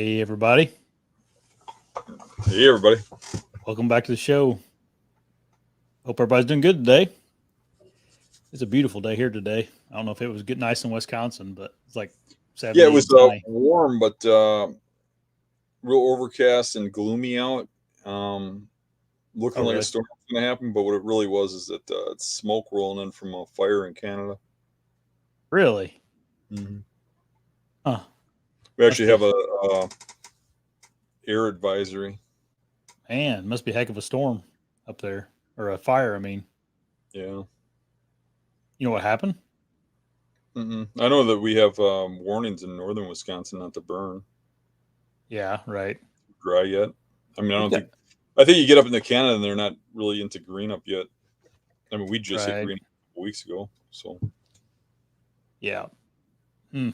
Hey, everybody. Hey, everybody. Welcome back to the show. Hope everybody's doing good today. It's a beautiful day here today. I don't know if it was good, nice in Wisconsin, but it's like Yeah, it 70 was and sunny. warm, but real overcast and gloomy out. Um, Oh, Looking like a really? storm was going to happen, but what it really was is that it's smoke rolling in from a fire in Canada. Really? Hmm. Huh. We Must actually have be, a air advisory. man, must be a heck of a storm up there. Or a fire, I mean. Yeah. You know what happened? I know that we have warnings in northern Wisconsin not to burn Yeah, right. dry yet. I mean, I We've don't got, think. I think you get up into Canada and they're not really into green up yet. I mean, we just hit right. green a couple weeks ago, so. Yeah. Hmm.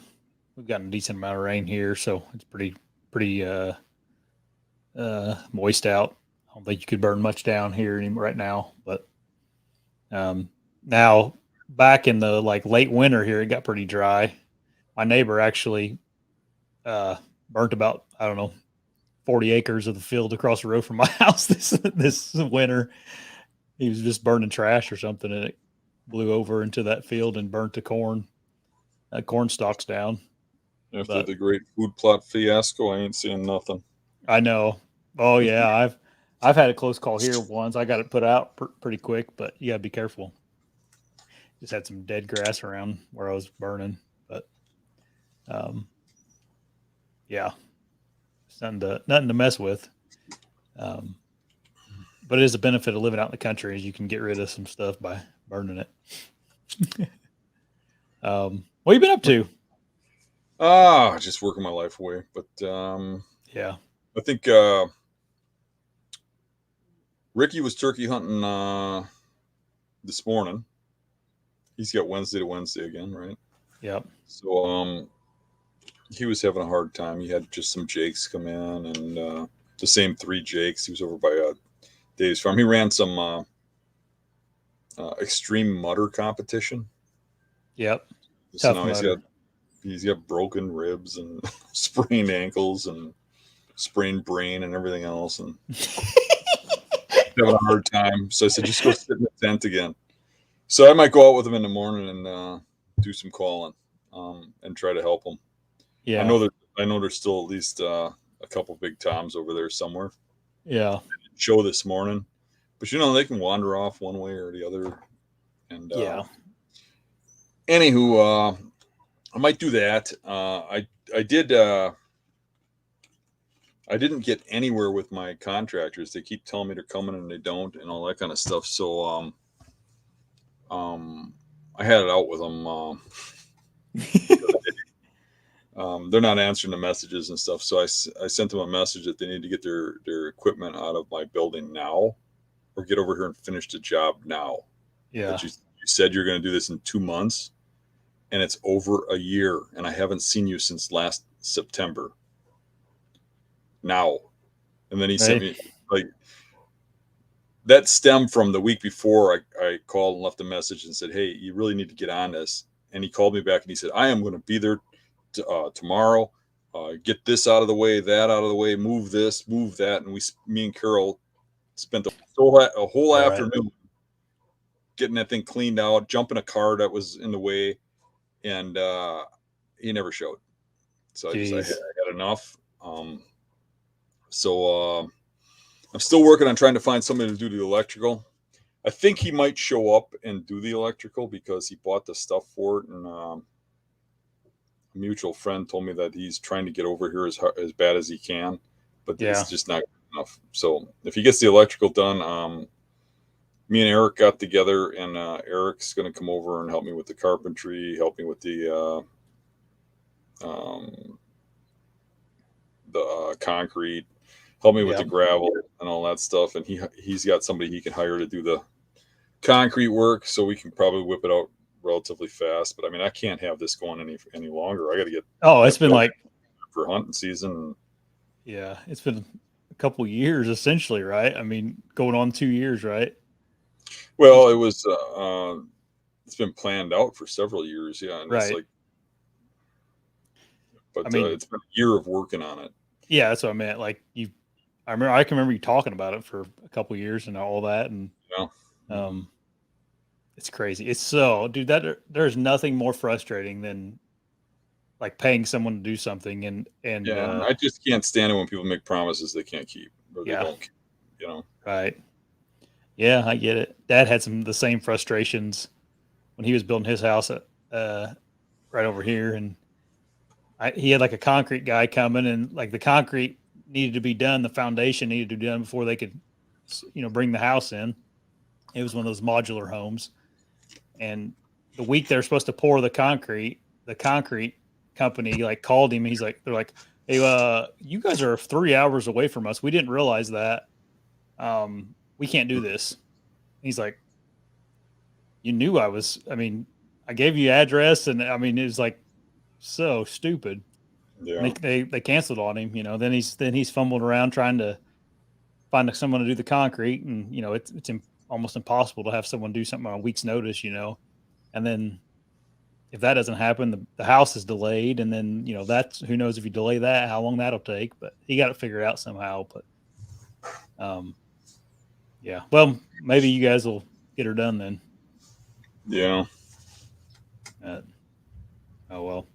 We've gotten a decent amount of rain here, so it's pretty moist out. I don't think you could burn much down here right now, but Um, now, back in the like late winter here, it got pretty dry. My neighbor actually uh, burnt about I don't know 40 acres of the field across the road from my house this winter. He was just burning trash or something, and it blew over into that field and burnt the corn stalks down. After But the great food plot fiasco, I ain't seeing nothing. I know. Oh yeah, I've had a close call here once. I got it put out pretty quick, but you gotta be careful. Just had some dead grass around where I was burning, but um, yeah, it's nothing to mess with. Um, but it is a benefit of living out in the country is you can get rid of some stuff by burning it. What you been up to? Just working my life away. But Yeah. I think Ricky was turkey hunting this morning. He's got Wednesday to Wednesday again, right? Yep. So he was having a hard time. He had just some jakes come in, and the same three jakes. He was over by Dave's farm. He ran some extreme mutter competition. Yep. So Tough now Mudder. he's got broken ribs and sprained ankles and sprained brain and everything else, and having a hard time. So I said, just go sit in the tent again. So I might go out with him in the morning and do some calling and try to help him. I Yeah. know that I know there's still at least a couple big toms over there somewhere. Yeah. Show this morning, but they can wander off one way or the other. And Yeah. anywho, I might do that. I did. I didn't get anywhere with my contractors. They keep telling me they're coming and they don't, and all that kind of stuff. So I had it out with them. They're not answering the messages and stuff. So I sent them a message that they need to get their equipment out of my building now, or get over here and finish the job now. Yeah. That you said you're going to do this in 2 months, and it's over a year, and I haven't seen you since last September. Now, and then he sent Right. me like that stemmed from the week before. I called and left a message and said, hey, you really need to get on this. And he called me back and he said, I am going to be there tomorrow. Get this out of the way, that out of the way, move this, move that. And me and Carol spent a whole All right. afternoon getting that thing cleaned out, jumping a car that was in the way. And he never showed. So I Jeez. had enough. So I'm still working on trying to find somebody to do the electrical. I think he might show up and do the electrical because he bought the stuff for it, and a mutual friend told me that he's trying to get over here as bad as he can, but Yeah. it's just not enough. So if he gets the electrical done, me and Eric got together, and Eric's going to come over and help me with the carpentry, help me with the concrete, help me with Yeah. the gravel and all that stuff. And he's got somebody he can hire to do the concrete work, so we can probably whip it out relatively fast. But I mean, I can't have this going any longer. I got to get Oh, it's that been built like for hunting season. yeah, it's been a couple years essentially, right? I mean, going on 2 years, right? Well, it's been planned out for several years, yeah, and it's Right. like, but I mean, it's been a year of working on it. Yeah, that's what I meant. Like I can remember you talking about it for a couple years and all that, and You know? Mhm. um, it's crazy. It's so, dude, that there's nothing more frustrating than like paying someone to do something and Yeah, I just can't stand it when people make promises they can't keep or they yeah, don't keep, you know. right. Yeah, I get it. Dad had some of the same frustrations when he was building his house at, right over here, and he had like a concrete guy coming, and like the concrete needed to be done, the foundation needed to be done before they could, bring the house in. It was one of those modular homes, and the week they're supposed to pour the concrete company like called him. They're like, "Hey, you guys are 3 hours away from us. We didn't realize that. We can't do this." He's like, "You knew I was. I mean, I gave you address, and I mean, it was like so stupid." And Yeah. they canceled on him. Then he's fumbled around trying to find someone to do the concrete, and it's almost impossible to have someone do something on a week's notice. And then if that doesn't happen, the house is delayed, and then that's who knows if you delay that how long that'll take. But he got it figured out somehow. But um, yeah, well, maybe you guys will get her done then. Yeah. Uh, oh well.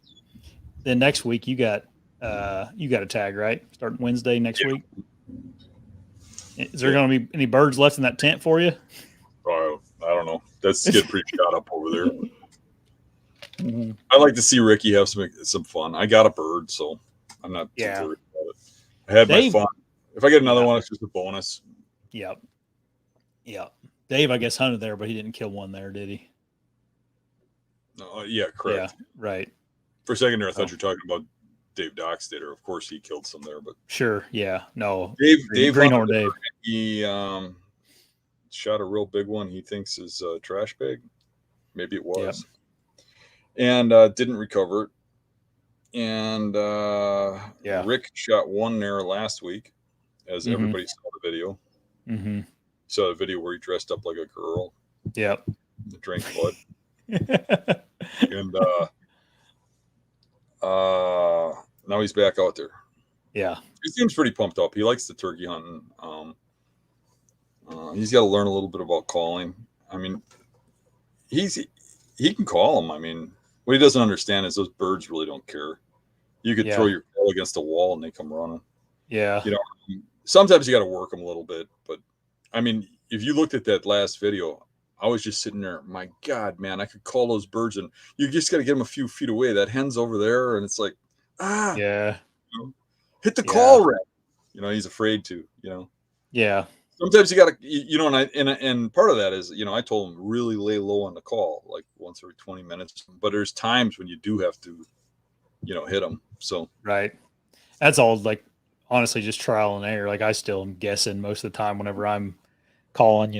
Then next week you got a tag, right? Starting Wednesday next week. Is there Yeah. going to be any birds left in that tent for you? I don't know. That's getting pretty shot up over there. Mhm. I like to see Ricky have some fun. I got a bird, so I'm not too Yeah, worried about it. I had my Dave. fun. If I get another Yeah, one, it's just a bonus. yeah, yeah. Dave, I guess hunted there, but he didn't kill one there, did he? Yeah, Yeah, correct. right. For a second there, I thought Oh, you were talking about Dave Dockstader. Of course, he killed some there, but sure. Yeah, no. Dave hunted Greenhorn there. Dave. He shot a real big one. He thinks is a trash bag. Maybe it Yep. was, and didn't recover it. And Yeah. Rick shot one there last week, as Mm-hmm. everybody saw the video. Mm-hmm. Saw the video where he dressed up like a girl Yep. and drank blood. And now he's back out there. Yeah. He seems pretty pumped up. He likes the turkey hunting. He's got to learn a little bit about calling. I mean, he can call them. I mean, what he doesn't understand is those birds really don't care. You could throw Yeah. your call against a wall and they come running. Yeah. You know, sometimes you got to work them a little bit. But I mean, if you looked at that last video, I was just sitting there. My God, man, I could call those birds, and you just got to get them a few feet away. That hen's over there, and it's like, Yeah. you know, hit the Yeah. call, Red. He's afraid to. Yeah. Sometimes you got to, and part of that is, I told him really lay low on the call, like once every 20 minutes. But there's times when you do have to, hit them. So Right. That's all like honestly just trial and error. Like I still am guessing most of the time whenever I'm calling,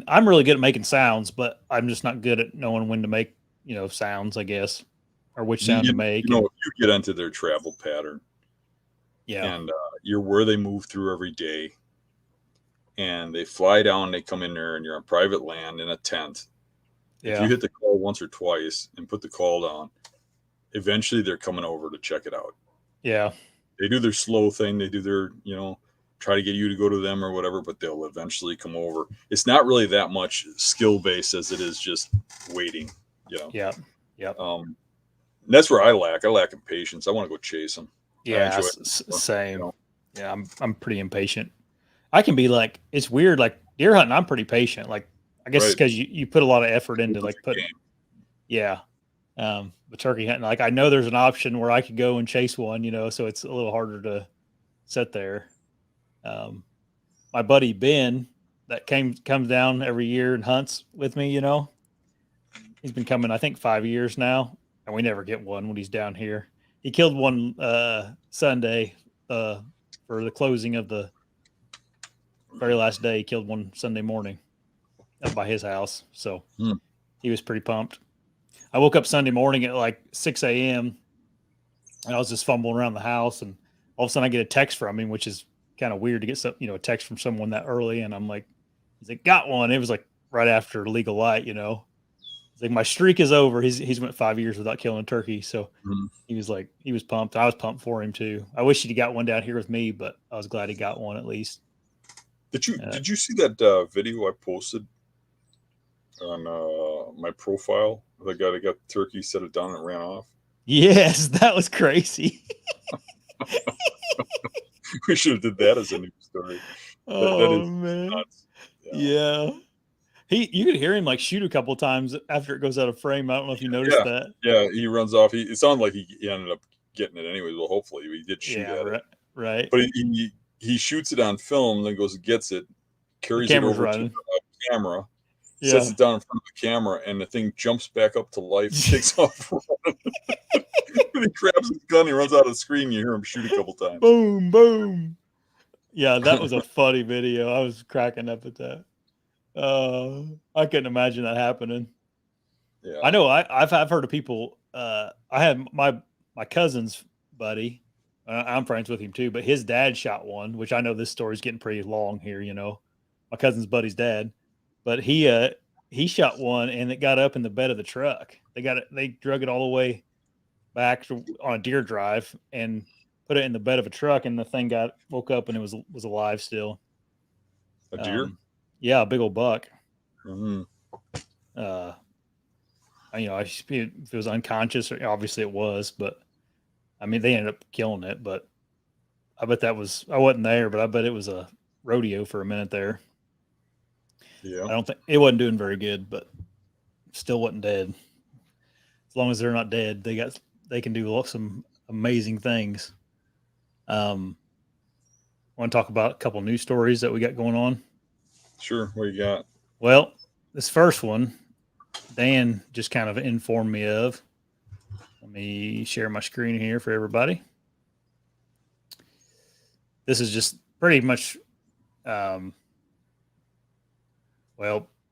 I'm really good at making sounds, but I'm just not good at knowing when to make, sounds, I guess, or which you, sound to you, make. you know, And if you get into their travel pattern yeah. and you're where they move through every day, and they fly down, they come in there, and you're on private land in a tent. If you Yeah. hit the call once or twice and put the call down, eventually they're coming over to check it out. Yeah. They do their slow thing. They do their, try to get you to go to them or whatever, but they'll eventually come over. It's not really that much skill based as it is just waiting, you know. Yeah. Yep. Um, and that's where I lack. I lack in patience. I want to go chase them. I Yeah. enjoy it. You Same. know, Yeah. I'm pretty impatient. I can be like, it's weird. Like deer hunting, I'm pretty patient. Like, I guess it's right? because you put a lot of effort into It's like a game. yeah. But turkey hunting, like I know there's an option where I could go and chase one, so it's a little harder to sit there. Um, my buddy Ben that comes down every year and hunts with me, he's been coming I think 5 years now, and we never get one when he's down here. He killed one Sunday for the closing of the very last day. He killed one Sunday morning up by his house, so Hmm. he was pretty pumped. I woke up Sunday morning at like 6 a.m. and I was just fumbling around the house, and all of a sudden I get a text from him, which is kind of weird to get a text from someone that early. And I'm like, he's like, got one. It was like right after legal light. It's like my streak is over. He's went 5 years without killing a turkey, so Mhm. he was pumped. I was pumped for him too. I wish he'd got one down here with me, but I was glad he got one at least. Did you see that video I posted on my profile? The guy that got the turkey, set it down, and ran off. Yes, that was crazy. We should have did that as a news story. That Oh is man, nuts. yeah. You could hear him like shoot a couple times after it goes out of frame. I don't know if you noticed Yeah, that. yeah. He runs off. It sounded like he ended up getting it anyways. Well, hopefully he did shoot Yeah, at it. right. But he shoots it on film, then goes and gets it, The carries it camera's over to running. the camera, Yeah. sets it down in front of the camera, and the thing jumps back up to life, takes off running. When he grabs his gun, he runs out of the screen. You hear him shoot a couple times. Boom, boom. Yeah, that was a funny video. I was cracking up at that. I couldn't imagine that happening. Yeah. I know. I've heard of people. I had my cousin's buddy. I'm friends with him too, but his dad shot one, which I know this story's getting pretty long here. You know, my cousin's buddy's dad, but he shot one and it got up in the bed of the truck. They drug it all the way back on a deer drive and put it in the bed of a truck, and the thing woke up and it was alive still. A deer? Yeah, a big old buck. Mm-hmm. If it was unconscious, obviously it was, but I mean, they ended up killing it. But I bet I wasn't there, but I bet it was a rodeo for a minute there. Yeah. I don't think it wasn't doing very good, but still wasn't dead. As long as they're not dead, they can do some amazing things. Want to talk about a couple news stories that we got going on? Sure. What you got? Well, this first one, Dan just kind of informed me of. Let me share my screen here for everybody. This is just pretty much,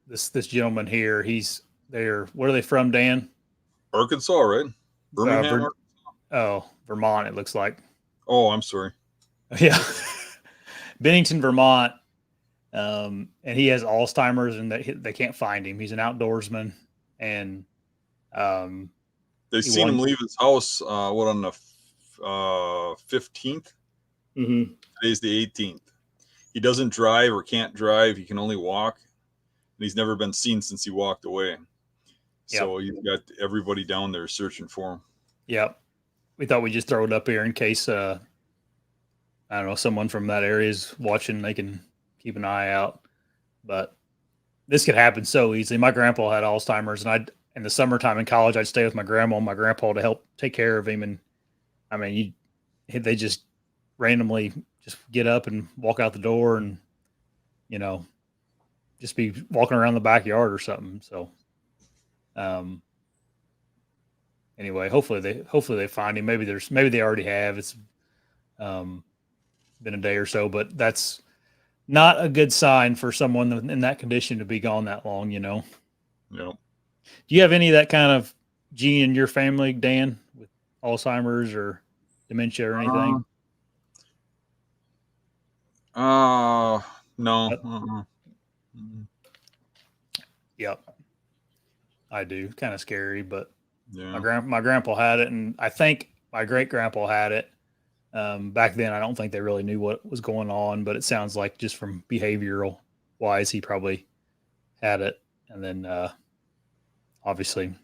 this gentleman here, where are they from, Dan? Arkansas, right? Birmingham. Vermont, it looks like. Oh, I'm sorry. Yeah. Bennington, Vermont. And he has Alzheimer's and they can't find him. He's an outdoorsman. And they seen him leave his house, on the 15th? Mm-hmm. Today's the 18th. He doesn't drive or can't drive. He can only walk. And he's never been seen since he walked away. Yep. So he's got everybody down there searching for him. Yep. We thought we'd just throw it up here in case, I don't know, someone from that area is watching. They can keep an eye out. But this could happen so easily. My grandpa had Alzheimer's, and in the summertime in college, I'd stay with my grandma and my grandpa to help take care of him. And I mean, they just randomly just get up and walk out the door and, just be walking around the backyard or something. So, anyway, hopefully they find him. Maybe they already have. It's been a day or so, but that's not a good sign for someone in that condition to be gone that long. Yeah. Do you have any of that kind of gene in your family, Dan, with Alzheimer's or dementia or anything? No. Yep. I do. Kind of scary, but yeah. My grandpa had it, and I think my great grandpa had it. Back then, I don't think they really knew what was going on, but it sounds like just from behavioral wise, he probably had it. And then, obviously,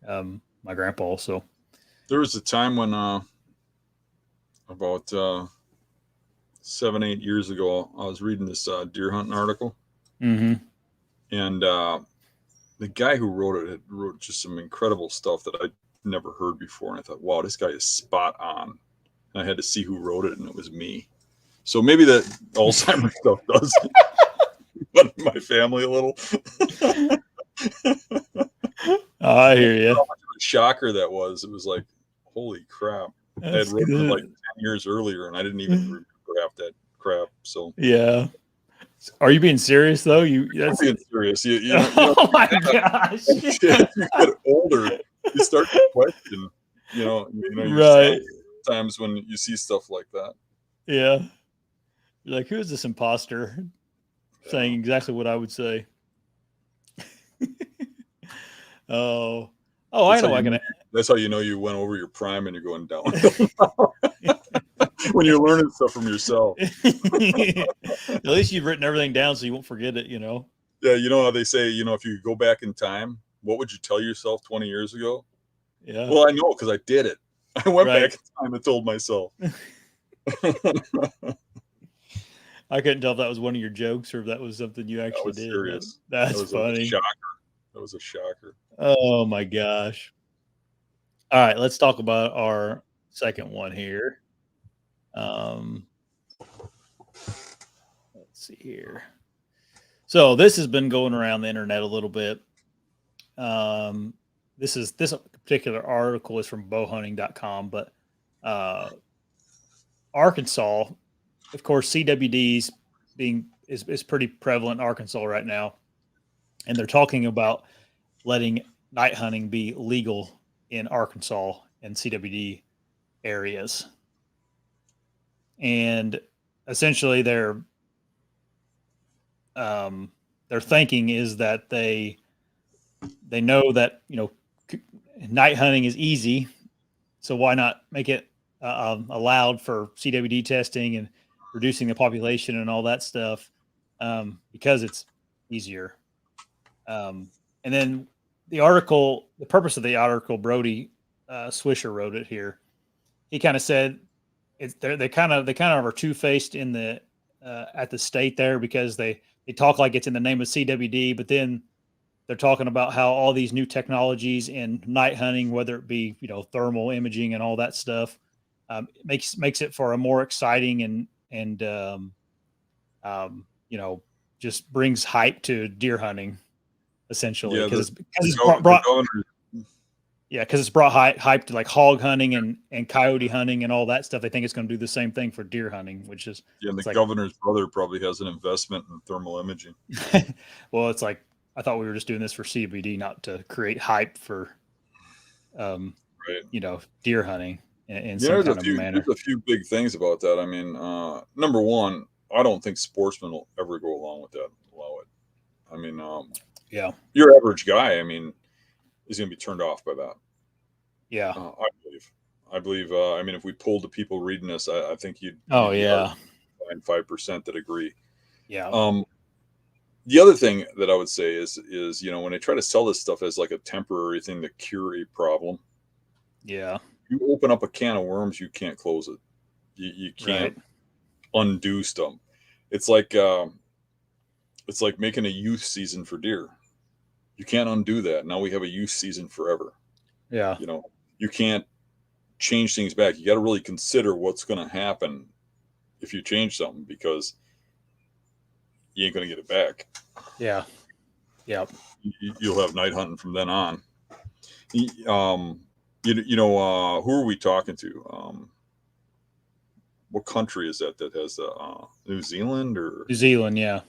my grandpa also. There was a time when, about 7-8 years ago, I was reading this deer hunting article. Mm-hmm. And the guy who wrote just some incredible stuff that I'd never heard before. And I thought, wow, this guy is spot on. And I had to see who wrote it, and it was me. So maybe that Alzheimer's stuff does run in my family a little. I hear you. How much of a shocker that was. It was like, holy crap. I had written it like 10 years earlier, and I didn't even remember half that crap. So yeah. Are you being serious though? I'm being serious. Oh my gosh! As you get older, you start to question. Right. Times when you see stuff like that. Yeah. You're like, who is this imposter saying exactly what I would say? Oh, I That's how know. you I can. know, that's how you know you went over your prime and you're going downhill when you're learning stuff from yourself. At least you've written everything down so you won't forget it. Yeah, you know how they say, if you go back in time, what would you tell yourself 20 years ago? Yeah. Well, I know because I did it. I went Right. back in time and told myself. I couldn't tell if that was one of your jokes or if that was something you That actually was did. serious. That That's was a funny. shocker. That was a shocker. Oh my gosh. All right, let's talk about our second one here. Um, let's see here. So this has been going around the internet a little bit. Um, this particular article is from bowhunting.com, but uh, Arkansas, of course, CWDs is pretty prevalent in Arkansas right now, and they're talking about letting night hunting be legal in Arkansas and CWD areas. And essentially their thinking is that they know that night hunting is easy, so why not make it allowed for CWD testing and reducing the population and all that stuff, because it's easier. And then the purpose of the article, Brody Swisher wrote it here. He kind of said they kind of are two faced in the at the state there, because they talk like it's in the name of CWD, but then they're talking about how all these new technologies in night hunting, whether it be thermal imaging and all that stuff, makes it for a more exciting and um, you know just brings hype to deer hunting, essentially, Yeah, because the, it's gov- the brought governor. yeah, because it's brought hype to like hog hunting and coyote hunting and all that stuff. They think it's going to do the same thing for deer hunting, which is Yeah, and the it's like, governor's brother probably has an investment in thermal imaging. well, it's like I thought we were just doing this for CBD, not to create hype for um, Right. deer hunting in Yeah, some kind of there's manner. a few big things about that. I mean, number one, I don't think sportsmen will ever go along with that. Allow it. I mean, Yeah, your average guy, I mean, is going to be turned off by that. yeah. I believe. I believe. I mean, if we polled the people reading this, I think Oh you'd be hard yeah, to find 5% that agree. yeah, Um, the other thing that I would say is when they try to sell this stuff as like a temporary thing to cure a problem, yeah. you open up a can of worms, you can't close it. You can't Right. undo stuff. It's it's like making a youth season for deer. You can't undo that. Now we have a youth season forever. Yeah, You know, you can't change things back. You got to really consider what's going to happen if you change something, because you ain't going to get it back. yeah, yeah. You'll have night hunting from then on. Um, who are we talking to? What country is that has New Zealand, or New Zealand. Yeah.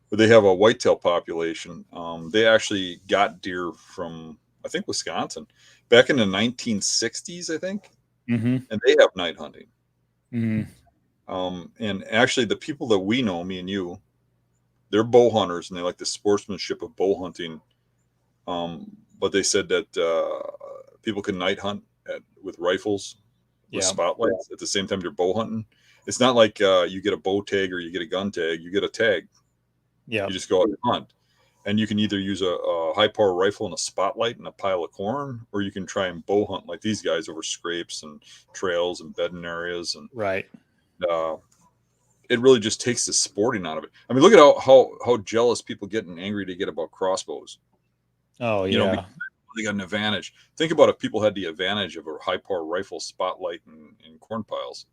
but they have a whitetail population. They actually got deer from, I think, Wisconsin back in the 1960s, I think, Mm-hmm. and they have night hunting. Mm-hmm. And actually, the people that we know, me and you, they're bow hunters and they like the sportsmanship of bow hunting. But they said that people can night hunt with rifles with Yeah. spotlights at the same time you're bow hunting. It's not like you get a bow tag or you get a gun tag. You get a tag. Yeah. You just go out and hunt. And you can either use a high power rifle and a spotlight and a pile of corn, or you can try and bow hunt like these guys over scrapes and trails and bedding areas. And Right. uh, it really just takes the sporting out of it. I mean, look at how jealous people get and angry they get about crossbows. Oh Because yeah. they got an advantage. Think about if people had the advantage of a high power rifle, spotlight, and corn piles.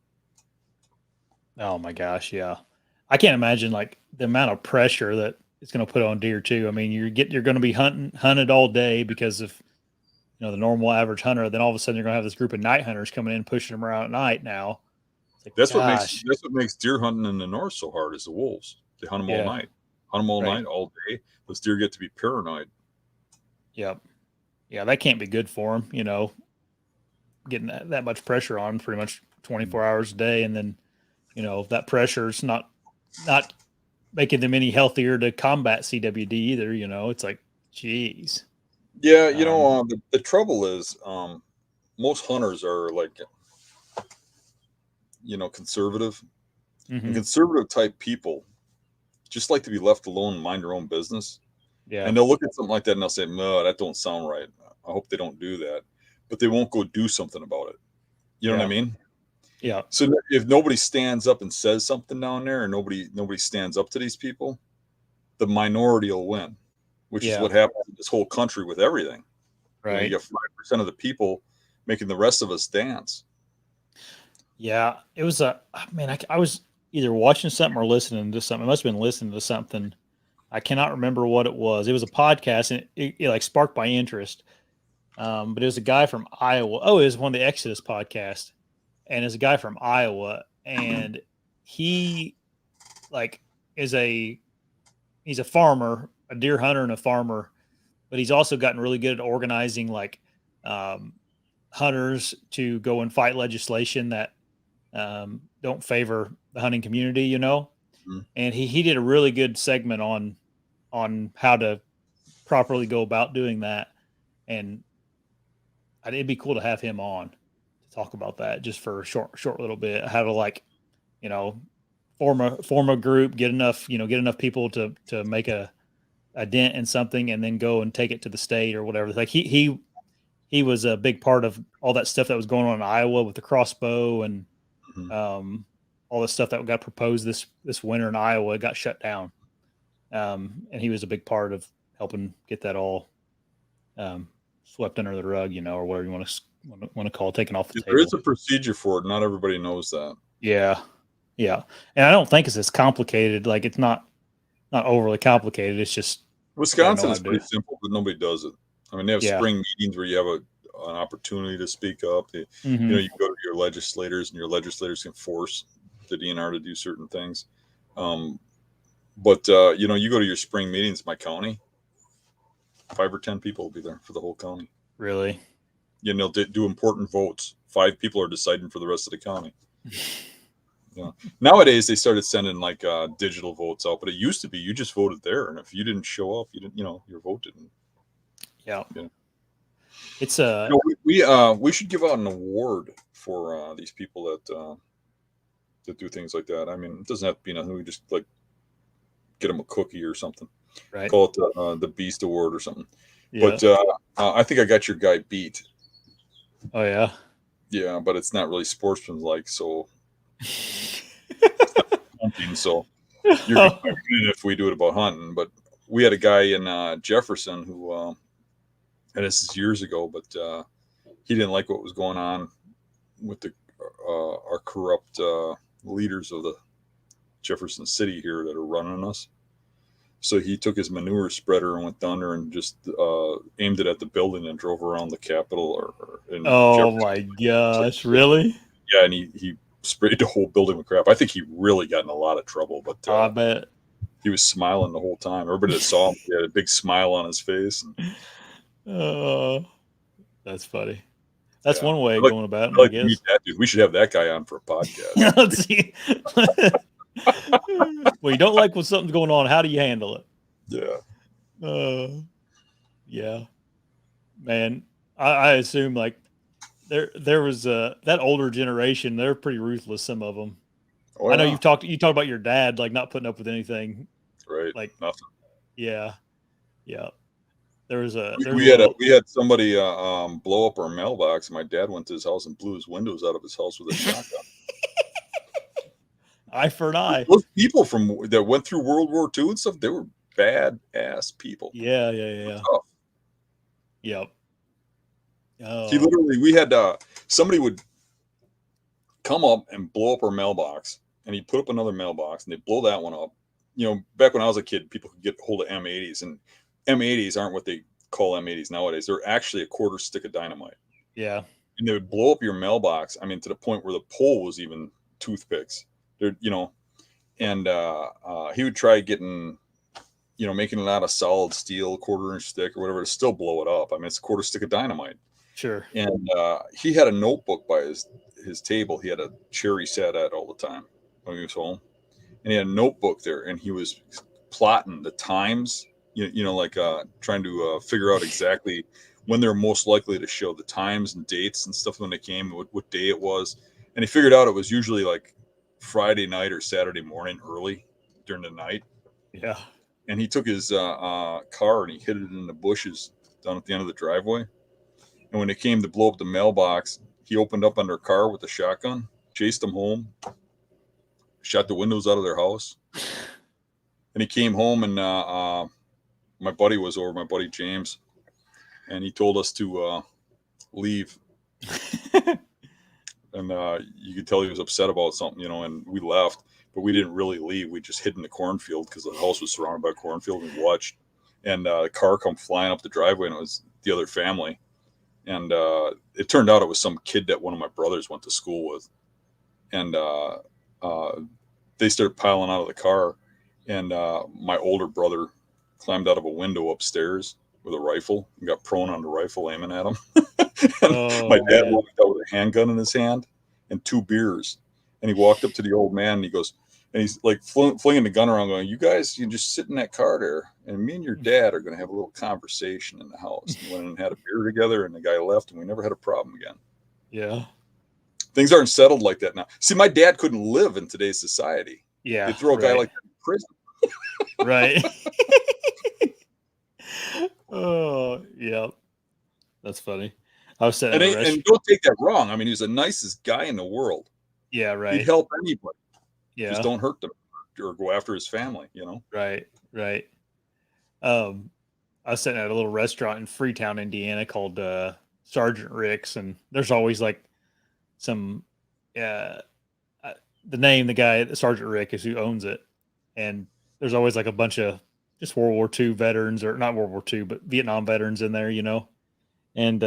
Oh my gosh. Yeah. I can't imagine like the amount of pressure that it's going to put on deer too. I mean, you're going to be hunted all day because of the normal average hunter. Then all of a sudden you're going to have this group of night hunters coming in pushing them around at night. Now it's like, gosh. That's what makes deer hunting in the north so hard is the wolves. They hunt them all Yeah. night, hunt them all Right. night, all day. Those deer get to be paranoid. Yep. Yeah. That can't be good for them. Getting that much pressure on pretty much 24 hours a day, and then that pressure is not making them any healthier to combat CWD either. It's like, geez. Yeah, Um, the trouble is, most hunters are like, conservative, and mhm. conservative type people just like to be left alone and mind their own business. Yeah, And they'll look at something like that and they'll say, "No, that don't sound right. I hope they don't do that." But they won't go do something about it. You know what I yeah, mean? yeah, So if nobody stands up and says something down there, and nobody stands up to these people, the minority will win, which is yeah. what happens in this whole country with everything. You Right. get 5% of the people making the rest of us dance. Yeah, it was a man. I was either watching something or listening to something. I must have been listening to something. I cannot remember what it was. It was a podcast, and it like sparked my interest. But it was a guy from Iowa. Oh, it was one of the Exodus podcast, and it's a guy from Iowa, and he like is a he's a farmer, a deer hunter, and a farmer, but he's also gotten really good at organizing like um, hunters to go and fight legislation that don't favor the hunting community, you know. Mhm. And he did a really good segment on how to properly go about doing that, and it'd be cool to have him on to talk about that just for a short little bit. How to like, you know, form a group, get enough people to make a dent in something, and then go and take it to the state or whatever. Like he was a big part of all that stuff that was going on in Iowa with the crossbow and Mhm. um, all the stuff that got proposed this winter in Iowa got shut down, and he was a big part of helping get that all um, swept under the rug, you know, or whatever you want to call it, taken off the There is table. a procedure for it. Not everybody knows that. Yeah, yeah, and I don't think it's as complicated. Like it's not overly complicated. It's just got to know Wisconsin how is to do pretty it. simple, but nobody does it. I mean, they have Yeah. spring meetings where you have an opportunity to speak up. Hmm. You go to your legislators, and your legislators can force the DNR to do certain things. Um, but you go to your spring meetings, my county, 5 or 10 people will be there for the whole county. Really. They'll do important votes. 5 people are deciding for the rest of the county. Nowadays they started sending like digital votes out, but it used to be you just voted there, and if you didn't show up, you didn't. Your vote didn't. Yeah. You know. It's a We should give out an award for these people that do things like that. I mean, it doesn't have to be nothing. We just like get them a cookie or something. right. Call it the Beast Award or something. Yeah. But I think I got your guy beat. Oh yeah. Yeah, but it's not really sportsmanlike. So hunting. So you're going to win if we do it about hunting. But we had a guy in Jefferson who, and this is years ago, but he didn't like what was going on with our corrupt leaders of the Jefferson City here that are running us. So he took his manure spreader and went down there and just aimed it at the building and drove around the Capitol or in Oh Jefferson. my gosh, really? Yeah, and he sprayed the whole building with crap. I think he really got in a lot of trouble, but I bet. he was smiling the whole time. Everybody that saw him, he had a big smile on his face. And, Oh, that's funny. That's yeah, one way I'd of like, going about it, I'd I like to meet guess. that dude. We should have that guy on for a podcast. Let's see. Well, you don't like when something's going on. How do you handle it? Yeah. Yeah, man. I assume like there was that older generation. They're pretty ruthless. Some of them. Oh I know yeah. you talked about your dad like not putting up with anything. Right. Like Nothing. yeah, yeah. We, There's a we had little we had somebody blow up our mailbox. My dad went to his house and blew his windows out of his house with a shotgun. eye for an eye. Those people that went through World War II and stuff, they were bad ass people. Yeah, They were yeah, tough. yeah. Yep. He Oh, literally, we had somebody would come up and blow up our mailbox, and he'd put up another mailbox, and they'd blow that one up. Back when I was a kid, people could get hold of M80s, and M80s aren't what they call M80s nowadays. They're actually a quarter stick of dynamite, yeah. and they would blow up your mailbox. I mean, to the point where the pole was even toothpicks. They're, and he would try getting, making it out of solid steel, quarter-inch stick or whatever, to still blow it up. I mean, it's a quarter stick of dynamite. Sure. And he had a notebook by his table. He had a chair he sat at all the time when he was home, and he had a notebook there, and he was plotting the times, like trying to figure out exactly when they're most likely to show, the times and dates and stuff when they came, what day it was. And he figured out it was usually like Friday night or Saturday morning early during the night. Yeah. And he took his car and he hid it in the bushes down at the end of the driveway. And when they came to blow up the mailbox, he opened up on their car with a shotgun, chased them home, shot the windows out of their house. And he came home, and my buddy was over, my buddy James, and he told us to leave. And you could tell he was upset about something, and we left, but we didn't really leave. We just hid in the cornfield because the house was surrounded by cornfield, and we watched. And the car come flying up the driveway, and it was the other family. And it turned out it was some kid that one of my brothers went to school with. And they started piling out of the car. And my older brother climbed out of a window upstairs with a rifle and got prone on the rifle, aiming at him. My dad walked out with a handgun in his hand and 2 beers. And he walked up to the old man, and he goes, and he's like flinging the gun around going, you guys, you just sit in that car there, and me and your dad are going to have a little conversation in the house. And we went and had a beer together, and the guy left, and we never had a problem again. Yeah. Things aren't settled like that now. See, my dad couldn't live in today's society. Yeah. They throw a guy like that in prison. Right. Oh, yeah. That's funny. I was saying, and don't take that wrong. I mean, he's the nicest guy in the world. Yeah, right. He'd help anybody. Yeah. Just don't hurt them or go after his family, Right, right. I was sitting at a little restaurant in Freetown, Indiana called Sergeant Rick's, and there's always like some the guy, Sergeant Rick, is who owns it, and there's always like a bunch of just World War II veterans, or not World War II, but Vietnam veterans in there, and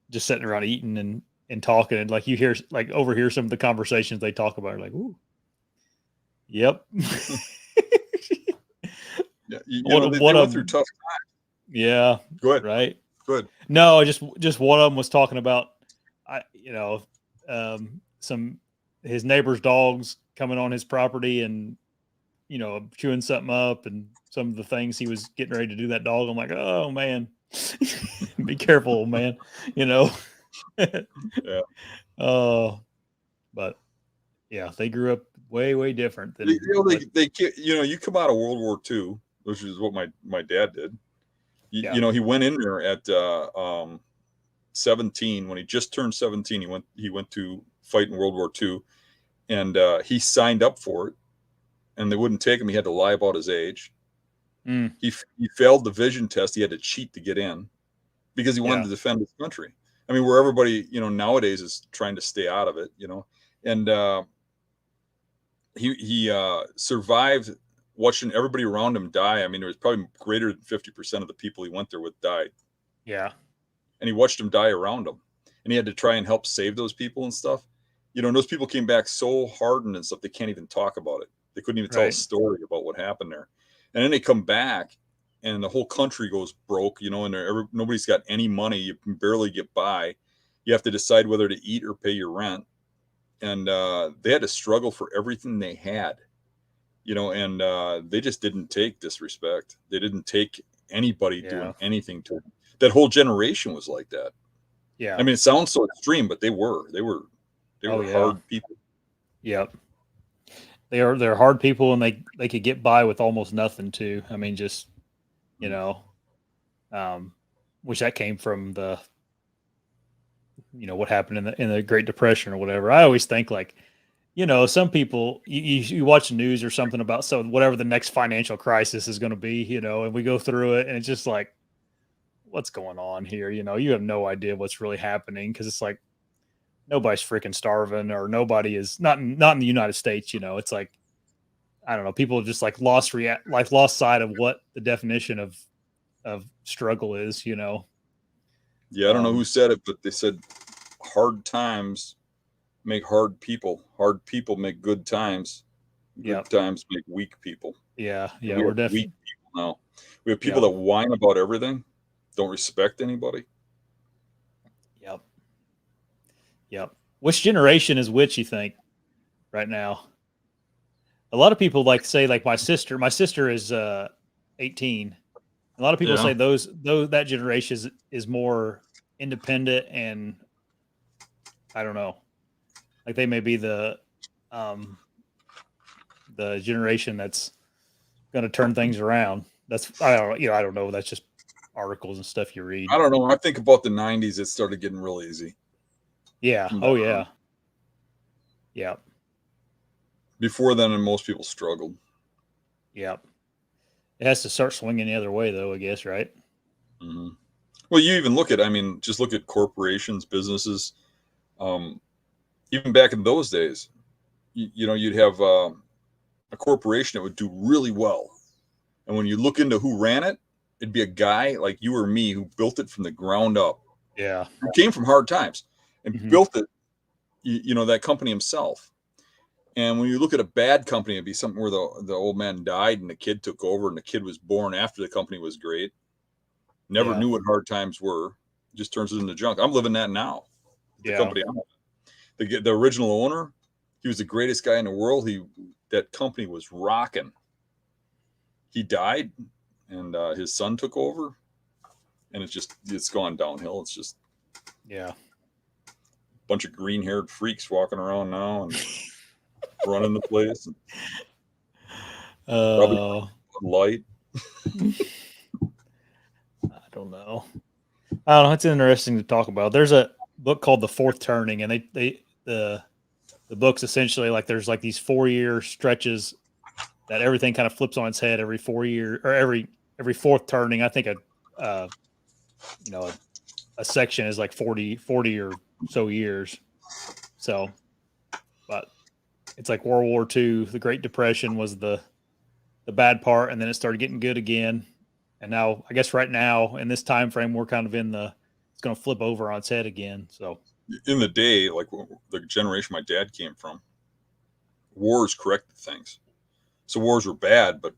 just sitting around eating and talking, and like you hear, like overhear some of the conversations they talk about, like, ooh, yep. Yeah, they went through tough times. Yeah. Go ahead. Right. Good. No, just one of them was talking about, some his neighbor's dogs coming on his property and, chewing something up, and some of the things he was getting ready to do that dog. I'm like, oh man, be careful, man. Yeah. Oh, but yeah, they grew up way, way different than you come out of World War II, which is what my dad did. He went in there at 17. When he just turned 17, he went to fight in World War II, and he signed up for it, and they wouldn't take him. He had to lie about his age. He failed the vision test. He had to cheat to get in because he wanted to defend his country. I mean, where everybody nowadays is trying to stay out of it, and he survived watching everybody around him die. I mean, there was probably greater than 50% of the people he went there with died. Yeah. And he watched them die around him, and he had to try and help save those people and stuff. And those people came back so hardened and stuff, they can't even talk about it. They couldn't even tell a story about what happened there. And then they come back, and the whole country goes broke, and nobody's got any money. You can barely get by. You have to decide whether to eat or pay your rent. And they had to struggle for everything they had, and they just didn't take disrespect. They didn't take anybody doing anything to them. That whole generation was like that. Yeah. I mean, it sounds so extreme, but they were hard people. Yep. They're hard people, and they could get by with almost nothing too. I mean, just, which that came from the, what happened in the Great Depression or whatever. I always think like, some people, you watch the news or something about whatever the next financial crisis is going to be, and we go through it, and it's just like, what's going on here? You have no idea what's really happening, because it's like nobody's freaking starving, or nobody is not in the United States. It's like, I don't know. People just like lost sight of what the definition of struggle is. Yeah, I don't know who said it, but they said hard times make hard people. Hard people make good times. Good times make weak people. Yeah. We're definitely weak people now. We have people that whine about everything, don't respect anybody. Yep. Which generation is which, you think, right now? A lot of people say, like my sister is 18, A lot of people Yeah. say that generation is more independent, and I don't know, like they may be the generation that's going to turn things around. I don't know. That's just articles and stuff you read. I don't know. I think about the 90s, it started getting real easy. Yeah. Oh yeah. Yeah. Before then, and most people struggled. Yeah. It has to start swinging the other way, though, I guess, right? Mm-hmm. Well, you even look at, I mean, just look at corporations, businesses. Even back in those days, you'd have a corporation that would do really well. And when you look into who ran it, it'd be a guy like you or me who built it from the ground up. Yeah. Who came from hard times and built it, that company himself. And when you look at a bad company, it'd be something where the old man died and the kid took over, and the kid was born after the company was great. Never knew what hard times were. Just turns it into junk. I'm living that now. The company I'm in. The original owner, he was the greatest guy in the world. That company was rocking. He died, and his son took over, and it's gone downhill. It's just a bunch of green-haired freaks walking around now and running the place. Probably light. I don't know. It's interesting to talk about. There's a book called The Fourth Turning, and the book's essentially like there's like these 4-year stretches that everything kind of flips on its head every 4 year or every fourth turning. I think a section is like 40 or so years. So, but it's like World War II, the Great Depression was the bad part, and then it started getting good again. And now, I guess right now in this time frame, we're kind of it's going to flip over on its head again. So, in the day, like the generation my dad came from, wars corrected things. So wars were bad, but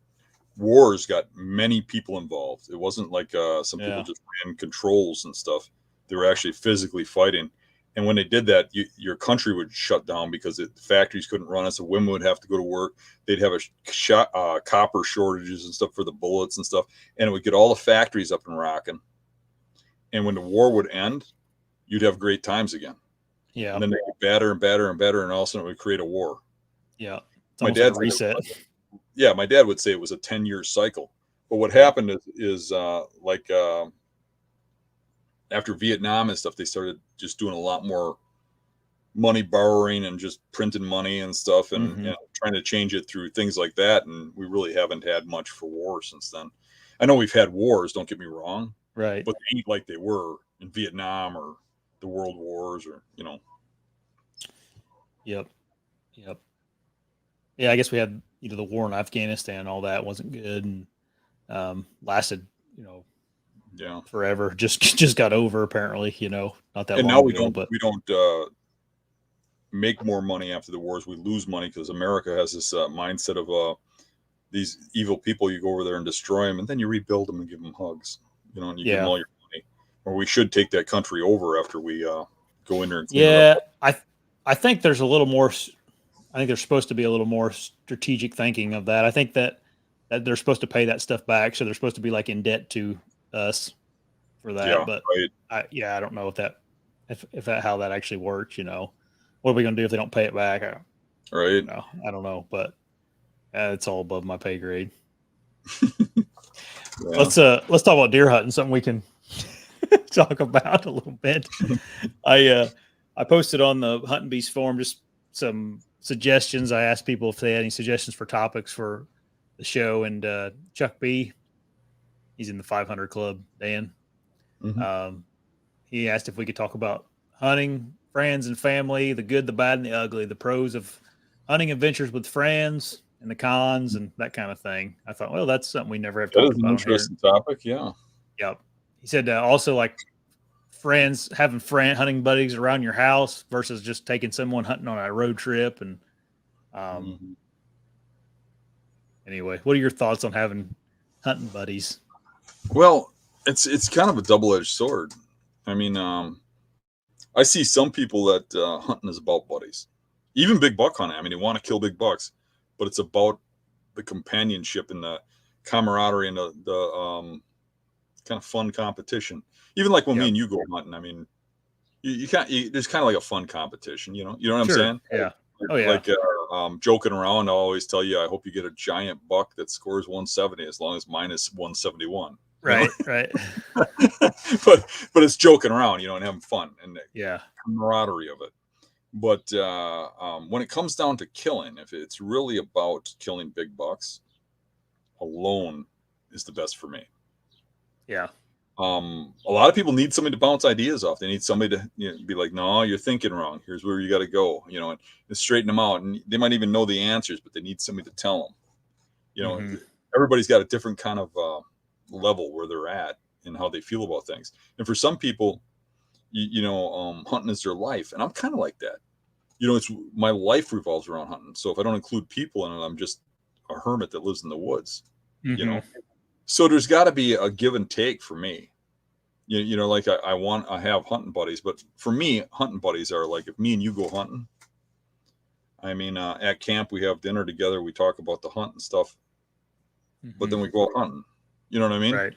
wars got many people involved. It wasn't like some people just ran controls and stuff. They were actually physically fighting. And when they did that, your country would shut down because the factories couldn't run it. So women would have to go to work. They'd have copper shortages and stuff for the bullets and stuff. And it would get all the factories up and rocking. And when the war would end, you'd have great times again. Yeah. And then they get better and better and better. And all of a sudden it would create a war. Yeah. My dad like reset. My dad would say it was a 10-year cycle. But what happened is after Vietnam and stuff, they started just doing a lot more money borrowing and just printing money and stuff and trying to change it through things like that. And we really haven't had much for war since then. I know we've had wars, don't get me wrong. Right. But they ain't like they were in Vietnam or the World Wars or. Yep. Yeah, I guess we had the war in Afghanistan and all that wasn't good and lasted forever. Just got over apparently. Not that and long now ago. We don't make more money after the wars. We lose money because America has this mindset of these evil people. You go over there and destroy them, and then you rebuild them and give them hugs. And you give them all your money. Or we should take that country over after we go in there and clean it up. I think there's a little more. I think there's supposed to be a little more strategic thinking of that. I think that they're supposed to pay that stuff back, so they're supposed to be like in debt to us for that. Yeah, but right. I don't know if that how that actually works. What are we going to do if they don't pay it back? Right. No, I don't know, but it's all above my pay grade. Let's talk about deer hunting. Something we can talk about a little bit. I posted on the Hunting Beast forum just some suggestions. I asked people if they had any suggestions for topics for the show, and Chuck B, he's in the 500 Club, Dan. He asked if we could talk about hunting, friends and family, the good, the bad, and the ugly, the pros of hunting adventures with friends and the cons and that kind of thing. I thought, well, that's something we never have talked about. That is an interesting topic. Yeah. Yep. He said also like having hunting buddies around your house versus just taking someone hunting on a road trip. And anyway, what are your thoughts on having hunting buddies? Well, it's kind of a double-edged sword. I mean, I see some people that hunting is about buddies, even big buck hunting. I mean, they want to kill big bucks, but it's about the companionship and the camaraderie and kind of fun competition. Even like when me Yep. and you go hunting, I mean, you can't. There's kind of like a fun competition, you know. You know what I'm Sure. saying? Yeah. Oh yeah. Like joking around, I'll always tell you, I hope you get a giant buck that scores 170 as long as mine is 171. You know? Right. Right. but it's joking around, you know, and having fun and the Yeah. camaraderie of it. But when it comes down to killing, if it's really about killing big bucks, alone is the best for me. Yeah. A lot of people need somebody to bounce ideas off. They need somebody to be like, no, you're thinking wrong. Here's where you got to go, you know, and straighten them out. And they might even know the answers, but they need somebody to tell them. You know, everybody's got a different kind of level where they're at and how they feel about things. And for some people, hunting is their life, and I'm kind of like that. You know, it's my life revolves around hunting. So if I don't include people in it, I'm just a hermit that lives in the woods. You know, so there's got to be a give and take for me. You know, like I have hunting buddies, but for me, hunting buddies are like if me and you go hunting. I mean, at camp we have dinner together. We talk about the hunt and stuff, but then we go out hunting. You know what I mean? Right.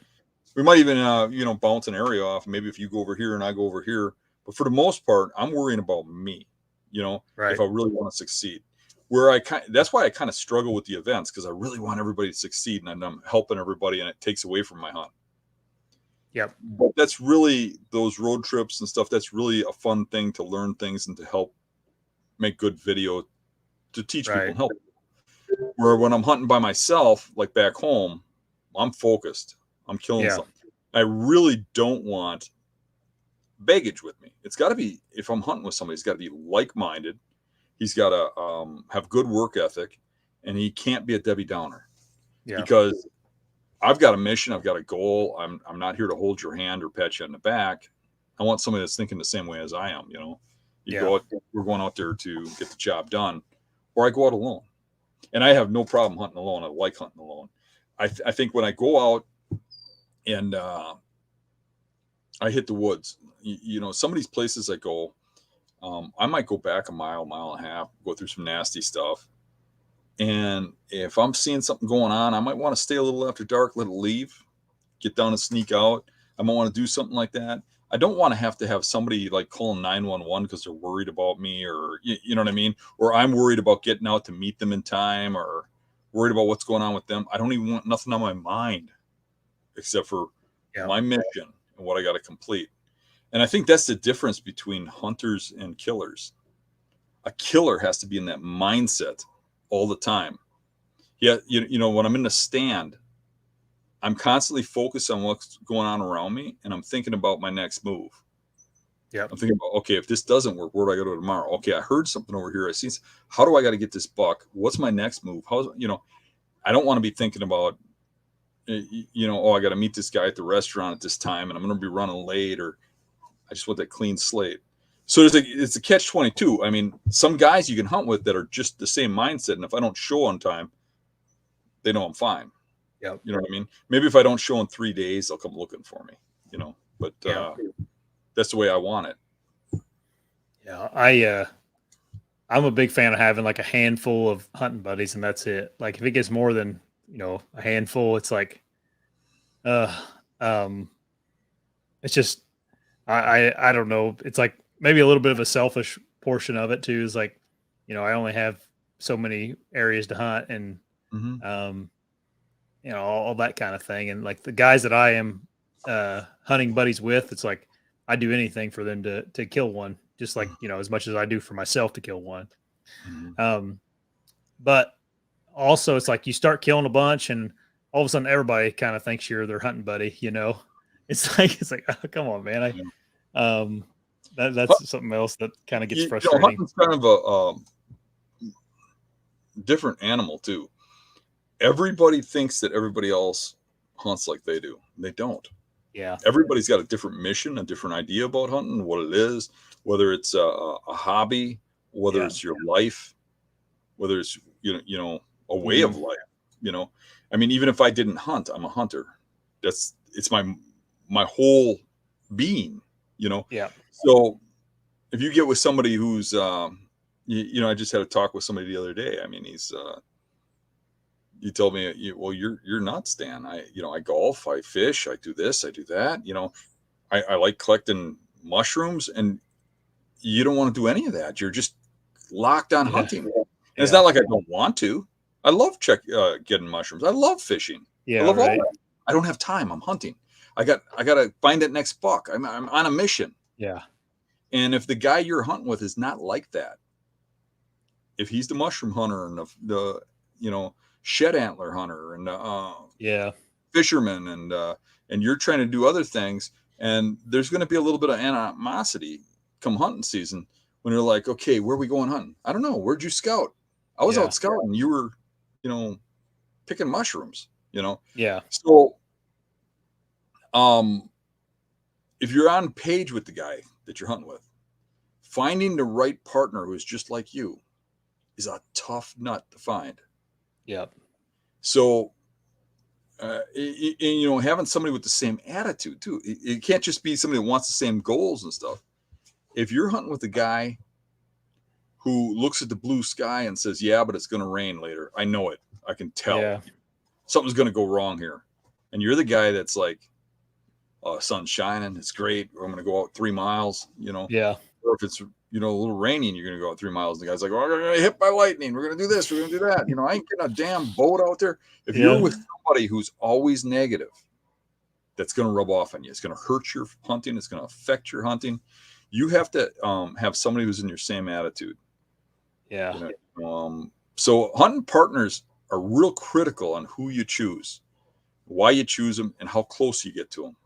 We might even bounce an area off. Maybe if you go over here and I go over here, but for the most part, I'm worrying about me. You know, Right. if I really want to succeed. That's why I kind of struggle with the events because I really want everybody to succeed, and I'm helping everybody, and it takes away from my hunt. Yep. But that's really those road trips and stuff. That's really a fun thing to learn things and to help make good video to teach people and help. Where when I'm hunting by myself, like back home, I'm focused. I'm killing something. I really don't want baggage with me. It's got to be, if I'm hunting with somebody, it's got to be like-minded. He's got to have good work ethic, and he can't be a Debbie Downer. Yeah. Because I've got a mission. I've got a goal. I'm not here to hold your hand or pat you on the back. I want somebody that's thinking the same way as I am. You know, go out, we're going out there to get the job done, or I go out alone. And I have no problem hunting alone. I like hunting alone. I think when I go out and I hit the woods, you know, some of these places I go, I might go back a mile and a half, go through some nasty stuff. And if I'm seeing something going on, I might want to stay a little after dark, let it leave, get down and sneak out. I might want to do something like that. I don't want to have somebody like calling 911 because they're worried about me, or you know what I mean? Or I'm worried about getting out to meet them in time, or worried about what's going on with them. I don't even want nothing on my mind except for my mission and what I got to complete. And I think that's the difference between hunters and killers. A killer has to be in that mindset all the time. Yeah, you know, when I'm in the stand, I'm constantly focused on what's going on around me, and I'm thinking about my next move. Yeah, I'm thinking about, okay, if this doesn't work, where do I go to tomorrow? Okay, I heard something over here. I see. How do I got to get this buck? What's my next move? I don't want to be thinking about, I got to meet this guy at the restaurant at this time, and I'm going to be running late, or I just want that clean slate. So it's a catch-22. I mean, some guys you can hunt with that are just the same mindset, and if I don't show on time, they know I'm fine. Yeah, you know what I mean? Maybe if I don't show in 3 days, they'll come looking for me, you know, but that's the way I want it. Yeah. I'm a big fan of having like a handful of hunting buddies, and that's it. Like if it gets more than, a handful, it's like, it's just, I don't know. It's like maybe a little bit of a selfish portion of it too, is like, I only have so many areas to hunt, and, all that kind of thing. And like the guys that I am hunting buddies with, it's like I do anything for them to kill one, just like, as much as I do for myself to kill one. But also it's like you start killing a bunch, and all of a sudden everybody kind of thinks you're their hunting buddy, It's like, oh, come on, man. That's something else that kind of gets frustrating. Hunting's kind of a different animal too. Everybody thinks that everybody else hunts like they do. They don't. Yeah. Everybody's got a different mission, a different idea about hunting, what it is, whether it's a hobby, whether it's your life, whether it's, a way of life, I mean, even if I didn't hunt, I'm a hunter. It's my whole being, Yeah. So if you get with somebody who's, I just had a talk with somebody the other day. I mean, you told me, well, you're nuts, Dan. I golf, I fish, I do this, I do that. I like collecting mushrooms, and you don't want to do any of that. You're just locked on hunting. And it's not like I don't want to. I love getting mushrooms. I love fishing. I love all that. I don't have time. I'm hunting. I got to find that next buck. I'm on a mission. Yeah. And if the guy you're hunting with is not like that, if he's the mushroom hunter and the shed antler hunter and fisherman and you're trying to do other things, and there's going to be a little bit of animosity come hunting season when you're like, okay, where are we going hunting? I don't know. Where'd you scout? I was out scouting. You were, picking mushrooms, Yeah. So, if you're on page with the guy that you're hunting with, finding the right partner who is just like you is a tough nut to find. Yep. So, having somebody with the same attitude too. It can't just be somebody that wants the same goals and stuff. If you're hunting with a guy who looks at the blue sky and says, yeah, but it's going to rain later. I know it. I can tell something's going to go wrong here. And you're the guy that's like, sun's shining. It's great. I'm going to go out 3 miles, Yeah. Or if it's, a little rainy and you're going to go out 3 miles. And the guy's like, oh, I'm going to get hit by lightning. We're going to do this. We're going to do that. I ain't getting a damn boat out there. If you're with somebody who's always negative, that's going to rub off on you. It's going to hurt your hunting. It's going to affect your hunting. You have to have somebody who's in your same attitude. Yeah. So hunting partners are real critical on who you choose, why you choose them, and how close you get to them.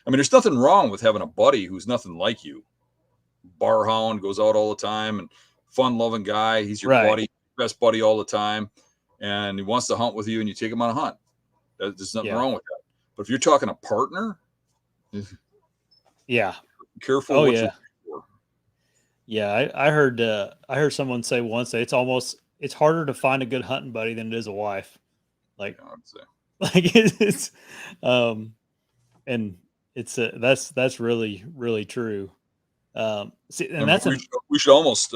I mean, there's nothing wrong with having a buddy who's nothing like you. Bar hound, goes out all the time, and fun-loving guy. He's your buddy, best buddy all the time, and he wants to hunt with you, and you take him on a hunt. There's nothing wrong with that. But if you're talking a partner, careful what you're for. Yeah, I heard someone say once that it's harder to find a good hunting buddy than it is a wife. Like, it's and it's that's really, really true. See, and we should almost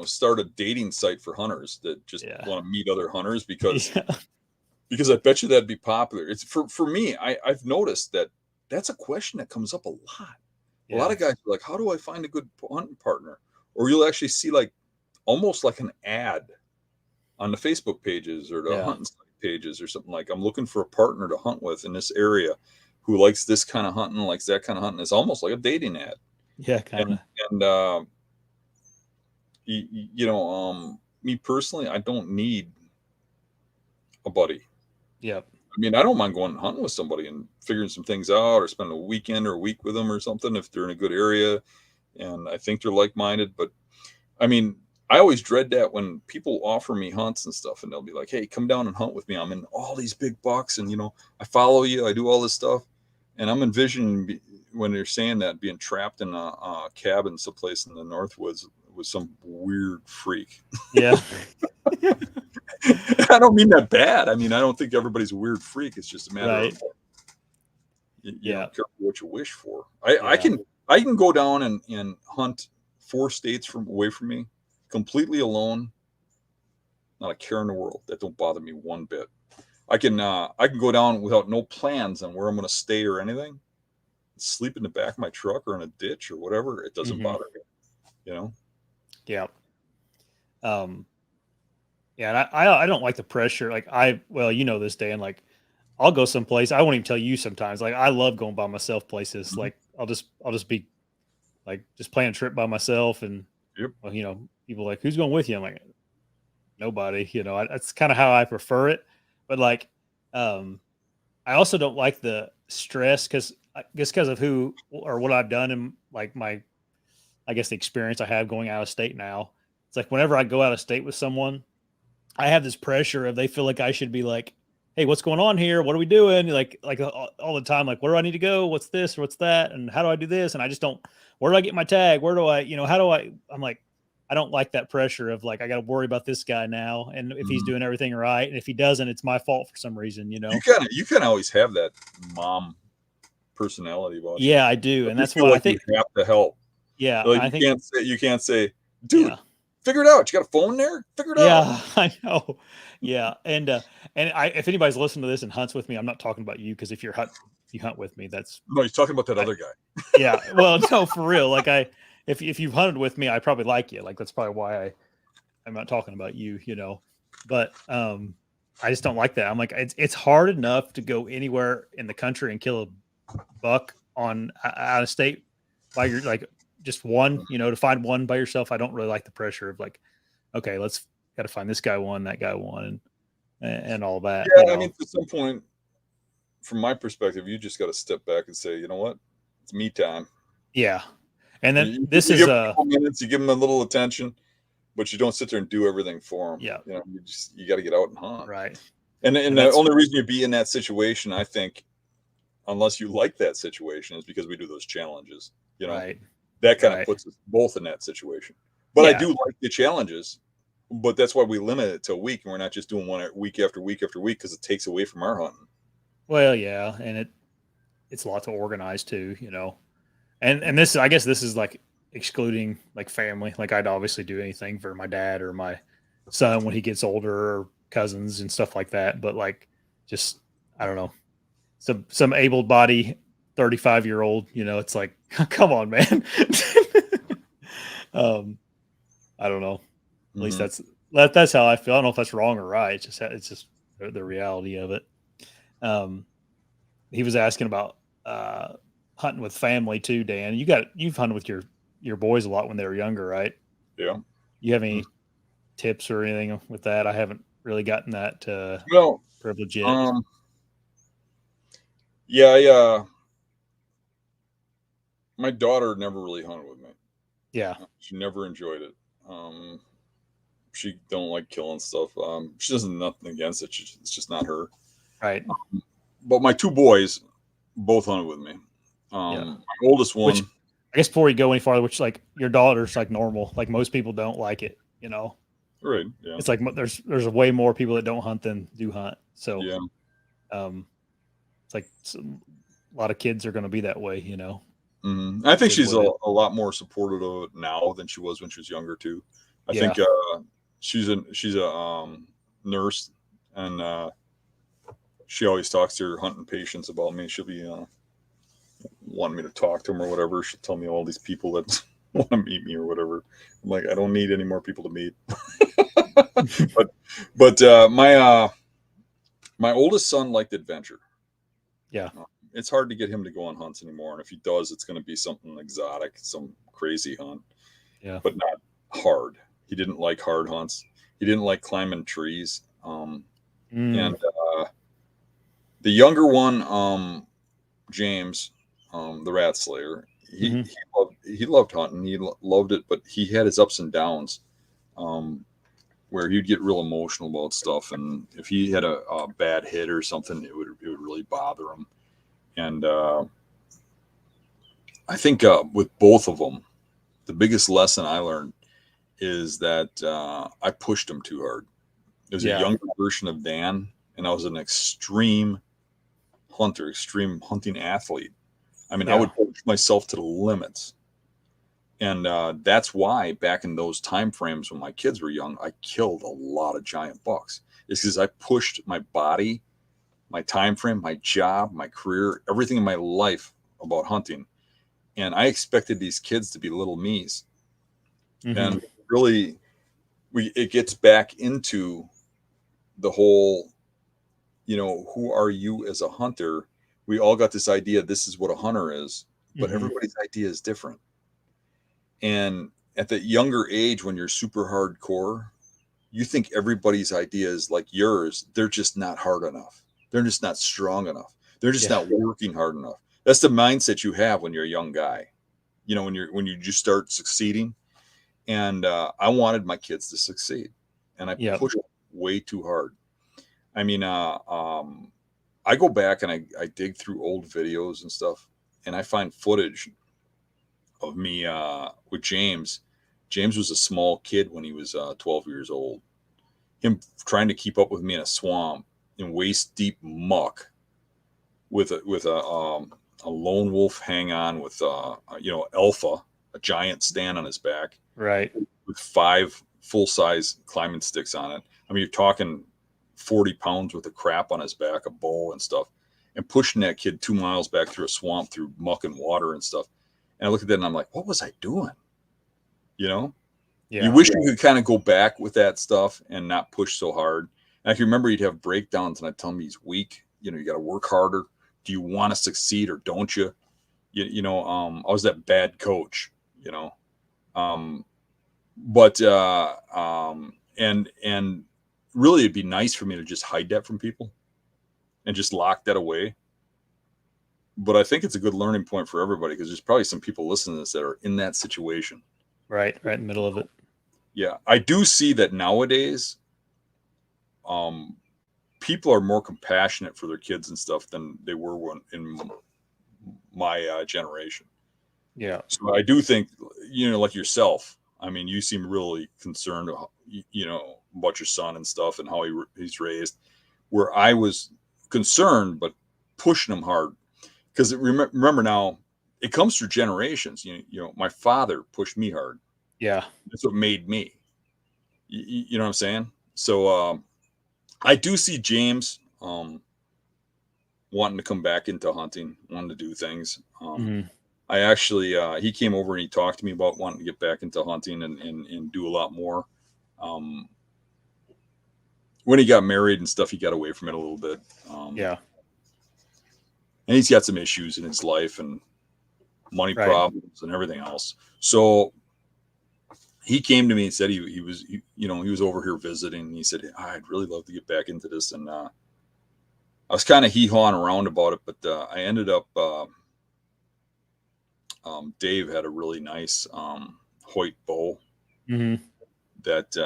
start a dating site for hunters that just want to meet other hunters because I bet you that'd be popular. It's for me. I've noticed that's a question that comes up a lot. A lot of guys are like, how do I find a good hunting partner? Or you'll actually see almost like an ad on the Facebook pages or the hunting site pages or something like, I'm looking for a partner to hunt with in this area who likes this kind of hunting, likes that kind of hunting. It's almost like a dating ad. Yeah, kind of. And me personally, I don't need a buddy. Yep. I mean, I don't mind going hunting with somebody and figuring some things out, or spending a weekend or a week with them or something if they're in a good area and I think they're like-minded. But I mean, I always dread that when people offer me hunts and stuff, and they'll be like, hey, come down and hunt with me. I'm in all these big bucks, and I follow you, I do all this stuff, and I'm envisioning when they're saying that being trapped in a cabin someplace in the Northwoods with some weird freak. Yeah. I don't mean that bad. I mean, I don't think everybody's a weird freak. It's just a matter of careful what you wish for. I can go down and hunt 4 states away from me, completely alone. Not a care in the world. That don't bother me one bit. I can go down without no plans on where I'm going to stay or anything. Sleep in the back of my truck or in a ditch or whatever. It doesn't bother me. Yeah. And I don't like the pressure. Like this, Dan, like I'll go someplace. I won't even tell you sometimes. Like I love going by myself places. Mm-hmm. Like I'll just be like, just plan a trip by myself. And, people like, who's going with you? I'm like, nobody, that's kind of how I prefer it. But like, I also don't like the stress because of who or what I've done in like the experience I have going out of state now. It's like whenever I go out of state with someone, I have this pressure of they feel like I should be like, hey, what's going on here? What are we doing? Like all the time, like, where do I need to go? What's this? What's that? And how do I do this? And I just don't, where do I get my tag? Where do I, how do I'm like, I don't like that pressure of like, I got to worry about this guy now. And if he's doing everything right. And if he doesn't, it's my fault for some reason, You kind of always have that mom personality about you. Yeah, I do. And that's why I think you have to help. Yeah. Like you can't say, dude, figure it out. You got a phone there? Figure it out. Yeah, I know. Yeah, and if anybody's listening to this and hunts with me, I'm not talking about you because if you hunt with me, that's No, he's talking about that I, other guy. yeah. Well, no, for real. Like if you've hunted with me, I probably like you. Like that's probably why I'm not talking about you, But I just don't like that. I'm like it's hard enough to go anywhere in the country and kill a buck on out of state by your like just one, to find one by yourself. I don't really like the pressure of like, okay, let's got to find this guy one, that guy one, and all that. Yeah, I mean, to some point, from my perspective, you just got to step back and say, you know what, it's me time. Yeah, and then you this give is them a couple minutes, you give them a little attention, but you don't sit there and do everything for them. Yeah, you got to get out and hunt. Right. And the only reason you'd be in that situation, I think, unless you like that situation, is because we do those challenges. Right. That kind of puts us both in that situation. But I do like the challenges, but that's why we limit it to a week, and we're not just doing one week after week after week because it takes away from our hunting. Well, yeah, and it's a lot to organize too, And this, I guess, this is like excluding like family. Like I'd obviously do anything for my dad or my son when he gets older, or cousins and stuff like that. But like, just I don't know, some able body 35-year-old, it's like, come on, man. I don't know. At least that's how I feel. I don't know if that's wrong or right. It's just the reality of it. He was asking about hunting with family too, Dan. You've hunted with your boys a lot when they were younger, right? Yeah. You have any tips or anything with that? I haven't really gotten that privilege yet. Yeah, my daughter never really hunted with me. Yeah. She never enjoyed it. She don't like killing stuff. She doesn't nothing against it. It's just not her. Right. But my two boys both hunted with me. My oldest one. Which, I guess before you go any farther, which like your daughter's like normal. Like most people don't like it, Right. Yeah. It's like there's way more people that don't hunt than do hunt. So yeah. It's like a lot of kids are going to be that way, Mm-hmm. I think she's a lot more supportive of it now than she was when she was younger too. I think she's a nurse, and she always talks to her hunting patients about me. She'll be wanting me to talk to them or whatever. She'll tell me all these people that want to meet me or whatever. I'm like, I don't need any more people to meet. but my oldest son liked adventure. Yeah. It's hard to get him to go on hunts anymore. And if he does, it's going to be something exotic, some crazy hunt. Yeah. But not hard. He didn't like hard hunts. He didn't like climbing trees. And the younger one, James, the rat slayer, he loved hunting. He loved it, but he had his ups and downs, where he'd get real emotional about stuff. And if he had a bad hit or something, it would really bother him. And I think with both of them, the biggest lesson I learned is that I pushed him too hard. It was a younger version of Dan, and I was an extreme hunter, extreme hunting athlete. I mean, I would push myself to the limits. And that's why back in those time frames when my kids were young, I killed a lot of giant bucks. It's because I pushed my body, my time frame, my job, my career, everything in my life about hunting. And I expected these kids to be little me's. And really, it gets back into the whole, who are you as a hunter? We all got this idea, this is what a hunter is, but everybody's idea is different. And at the younger age, when you're super hardcore, you think everybody's idea is like yours. They're just not hard enough. They're just not strong enough. They're just not working hard enough. That's the mindset you have when you're a young guy. When you just start succeeding. And I wanted my kids to succeed, and I pushed way too hard. I mean, I go back and I dig through old videos and stuff, and I find footage of me with James. James was a small kid when he was 12 years old. Him trying to keep up with me in a swamp in waist deep muck with a lone wolf hang on with Alpha, a giant stand on his back, right, with 5 full size climbing sticks on it. I mean, you're talking 40 pounds worth of crap on his back, a bow and stuff, and pushing that kid 2 miles back through a swamp through muck and water and stuff. And I look at that and I'm like, what was I doing? You know, Yeah. you wish you could kind of go back with that stuff and not push so hard. And I can remember you'd have breakdowns and I'd tell him he's weak. You know, you got to work harder. Do you want to succeed or don't you? I was that bad coach, and really it'd be nice for me to just hide that from people and just lock that away. But I think it's a good learning point for everybody because there's probably some people listening to this that are in that situation. Right in the middle of it. Yeah, I do see that nowadays, people are more compassionate for their kids and stuff than they were in my generation. Yeah. So I do think, like yourself, I mean, you seem really concerned, about your son and stuff and how he's raised, where I was concerned, but pushing him hard. Because remember now, it comes through generations. My father pushed me hard. Yeah. That's what made me. You know what I'm saying? So I do see James wanting to come back into hunting, wanting to do things. I actually, he came over and he talked to me about wanting to get back into hunting and do a lot more. When he got married and stuff, he got away from it a little bit. Yeah. And he's got some issues in his life and money problems and everything else. So he came to me and said he was over here visiting. And he said, I'd really love to get back into this. And I was kind of hee-hawing around about it, but I ended up, Dave had a really nice Hoyt bow that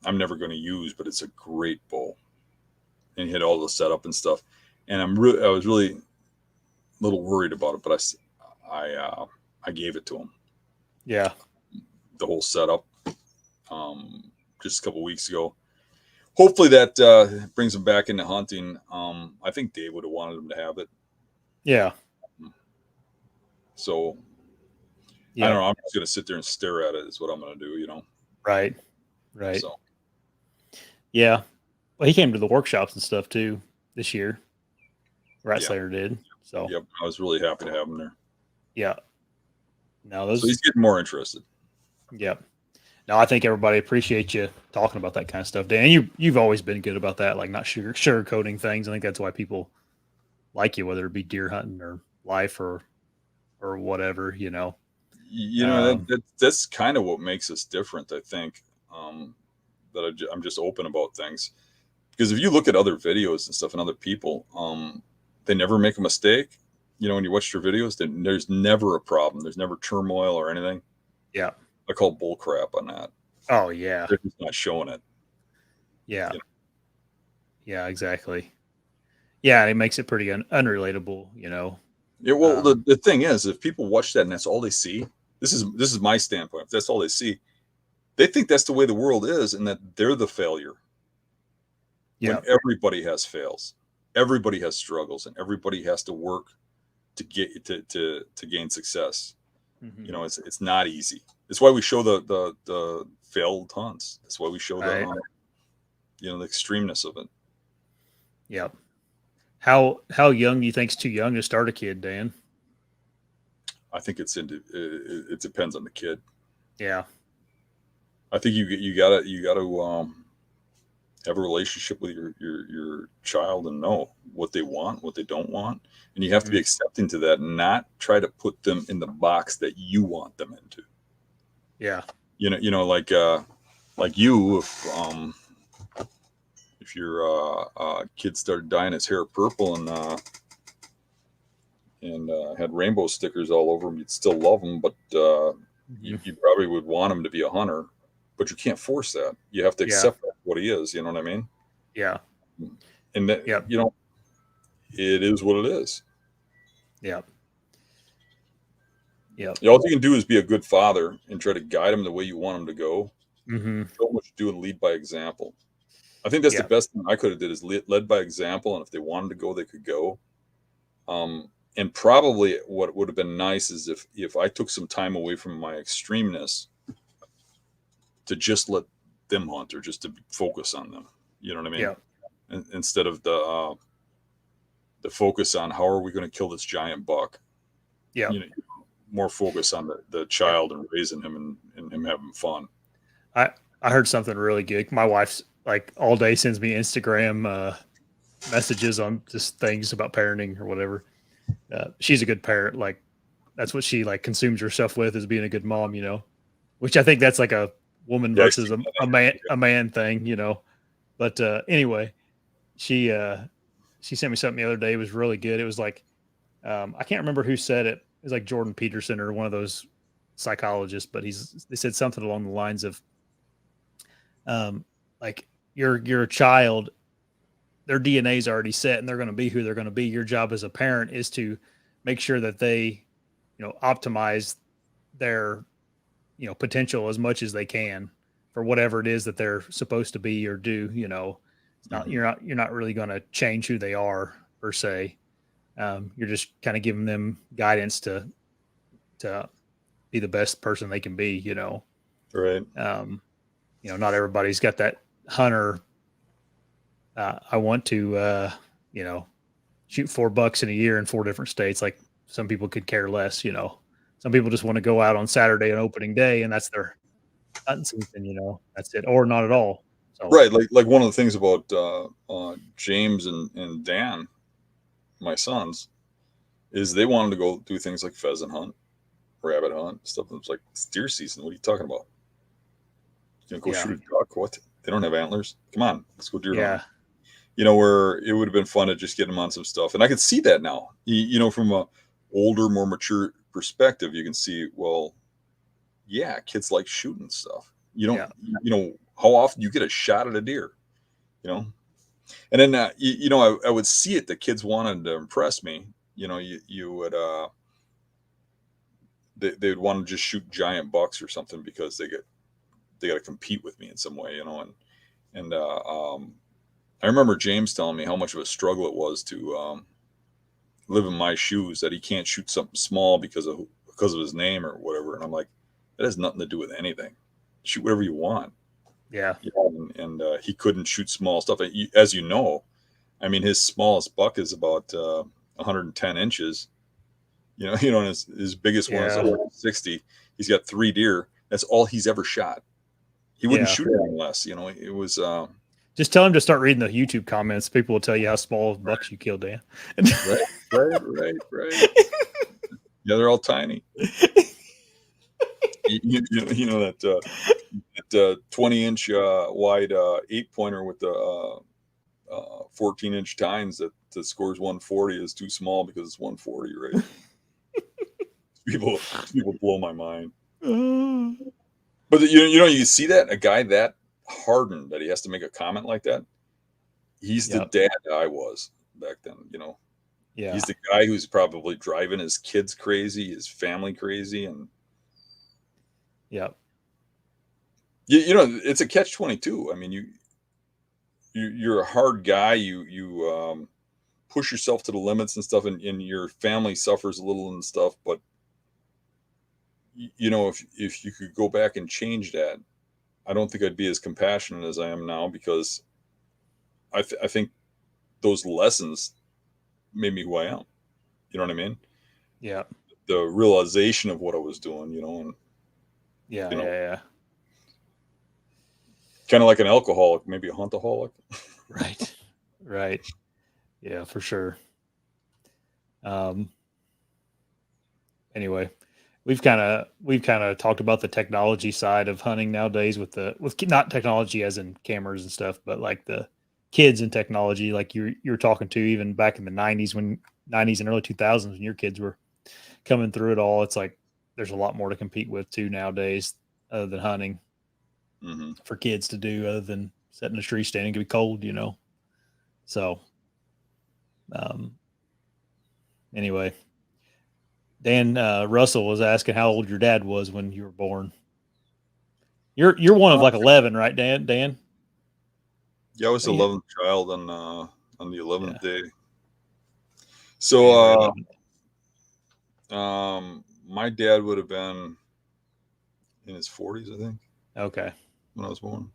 I'm never going to use, but it's a great bow. And he had all the setup and stuff. And I was really a little worried about it, but I gave it to him. Yeah. The whole setup just a couple of weeks ago. Hopefully that brings him back into hunting. I think Dave would have wanted him to have it. Yeah. So I don't know. I'm just going to sit there and stare at it is what I'm going to do, Right. So. Yeah. Well, he came to the workshops and stuff too this year. Slater did. So yep, I was really happy to have him there. Yeah. So he's getting more interested. Yep. No, I think everybody appreciates you talking about that kind of stuff, Dan. You've always been good about that, like not sugarcoating things. I think that's why people like you, whether it be deer hunting or life or whatever, That's kind of what makes us different, I think. That I'm just open about things, because if you look at other videos and stuff and other people, they never make a mistake. When you watch their videos, there's never a problem. There's never turmoil or anything. Yeah. I call bull crap on that. Oh yeah. They're just not showing it. Yeah. Yeah, exactly. Yeah. It makes it pretty unrelatable, Yeah. Well, the thing is, if people watch that and that's all they see, this is my standpoint. If that's all they see, they think that's the way the world is and that they're the failure. Yeah. When everybody has fails, everybody has struggles, and everybody has to work to get to gain success. It's not easy. That's why we show the failed hunts. That's why we show the extremeness of it. Yep. How young do you think is too young to start a kid, Dan? I think it depends on the kid. Yeah. I think you gotta have a relationship with your child and know what they want, what they don't want. And you have to be accepting to that and not try to put them in the box that you want them into. Yeah. Like you, if your kid started dyeing his hair purple and had rainbow stickers all over him, you'd still love him, but you probably would want him to be a hunter, but you can't force that. You have to accept what he is. You know what I mean? Yeah. And that, it is what it is. Yeah. Yeah. All you can do is be a good father and try to guide him the way you want him to go. Show him what you do and lead by example. I think that's the best thing I could have did is led by example. And if they wanted to go, they could go. And probably what would have been nice is if I took some time away from my extremeness to just let them hunt or just to focus on them. You know what I mean? Yeah. Instead of the focus on how are we going to kill this giant buck. Yeah. You know, more focus on the child and raising him and him having fun. I heard something really good. My wife's like all day sends me Instagram messages on just things about parenting or whatever. She's a good parent. Like that's what she like consumes herself with is being a good mom, which I think that's like a woman Yeah, versus a man thing, But anyway, she sent me something the other day. It was really good. It was like I can't remember who said it. It was like Jordan Peterson or one of those psychologists, but they said something along the lines of um, like your child, their DNA is already set and they're going to be who they're going to be. Your job as a parent is to make sure that they, optimize their, potential as much as they can for whatever it is that they're supposed to be or do. It's not Mm-hmm. you're not really going to change who they are per se. You're just kind of giving them guidance to be the best person they can be. Right. Not everybody's got that hunter. I want to, shoot $4 in a year in 4 different states. Like some people could care less. Some people just want to go out on Saturday on opening day, and that's their hunting season. That's it, or not at all. So Right. Like one of the things about James and Dan, my sons, is they wanted to go do things like pheasant hunt, rabbit hunt, stuff. It's like it's deer season. What are you talking about? Go yeah, shoot a duck? What? They don't have antlers. Come on, let's go deer hunting. yeah, Where it would have been fun to just get them on some stuff, and I could see that now. From a older, more mature perspective, you can see, well, yeah, kids like shooting stuff. yeah, How often you get a shot at a deer, you know, and then I would see it. The kids wanted to impress me. You would they would want to just shoot giant bucks or something because they got to compete with me in some way, and I remember James telling me how much of a struggle it was to live in my shoes, that he can't shoot something small because of his name or whatever. And I'm like, that has nothing to do with anything. Shoot whatever you want. yeah, And he couldn't shoot small stuff. As you know, I mean, his smallest buck is about 110 inches. And his biggest one is yeah, 160. He's got 3 deer. That's all he's ever shot. He wouldn't yeah. shoot anything less. It was. Just tell him to start reading the YouTube comments. People will tell you how small bucks you killed, Dan. Right. Yeah, they're all tiny. You know that 20-inch wide 8-pointer with the 14-inch tines that scores 140 is too small because it's 140, right? people blow my mind. But you see that a guy that hardened that he has to make a comment like that. He's the Yep. dad I was back then. Yeah. He's the guy who's probably driving his kids crazy, his family crazy, and Yep. it's a catch-22. I mean, you're a hard guy. You push yourself to the limits and stuff, and your family suffers a little and stuff. But if you could go back and change that, I don't think I'd be as compassionate as I am now, because I think those lessons made me who I am. You know what I mean? Yeah. The realization of what I was doing, and Yeah. kind of like an alcoholic, maybe a huntaholic. Right. Right. Yeah, for sure. Um. Anyway, we've kind of talked about the technology side of hunting nowadays with not technology as in cameras and stuff, but like the kids and technology, like you were talking to even back in the '90s and early 2000s when your kids were coming through it all. It's like there's a lot more to compete with too nowadays, other than hunting Mm-hmm. for kids to do, other than sitting in a tree stand and get be cold. So, um, anyway, Dan Russell was asking how old your dad was when you were born. You're one of like 11, right, Dan? Yeah, I was the Yeah. 11th child on the 11th Yeah. day. January So 11th. my dad would have been in his 40s, I think, Okay. when I was born.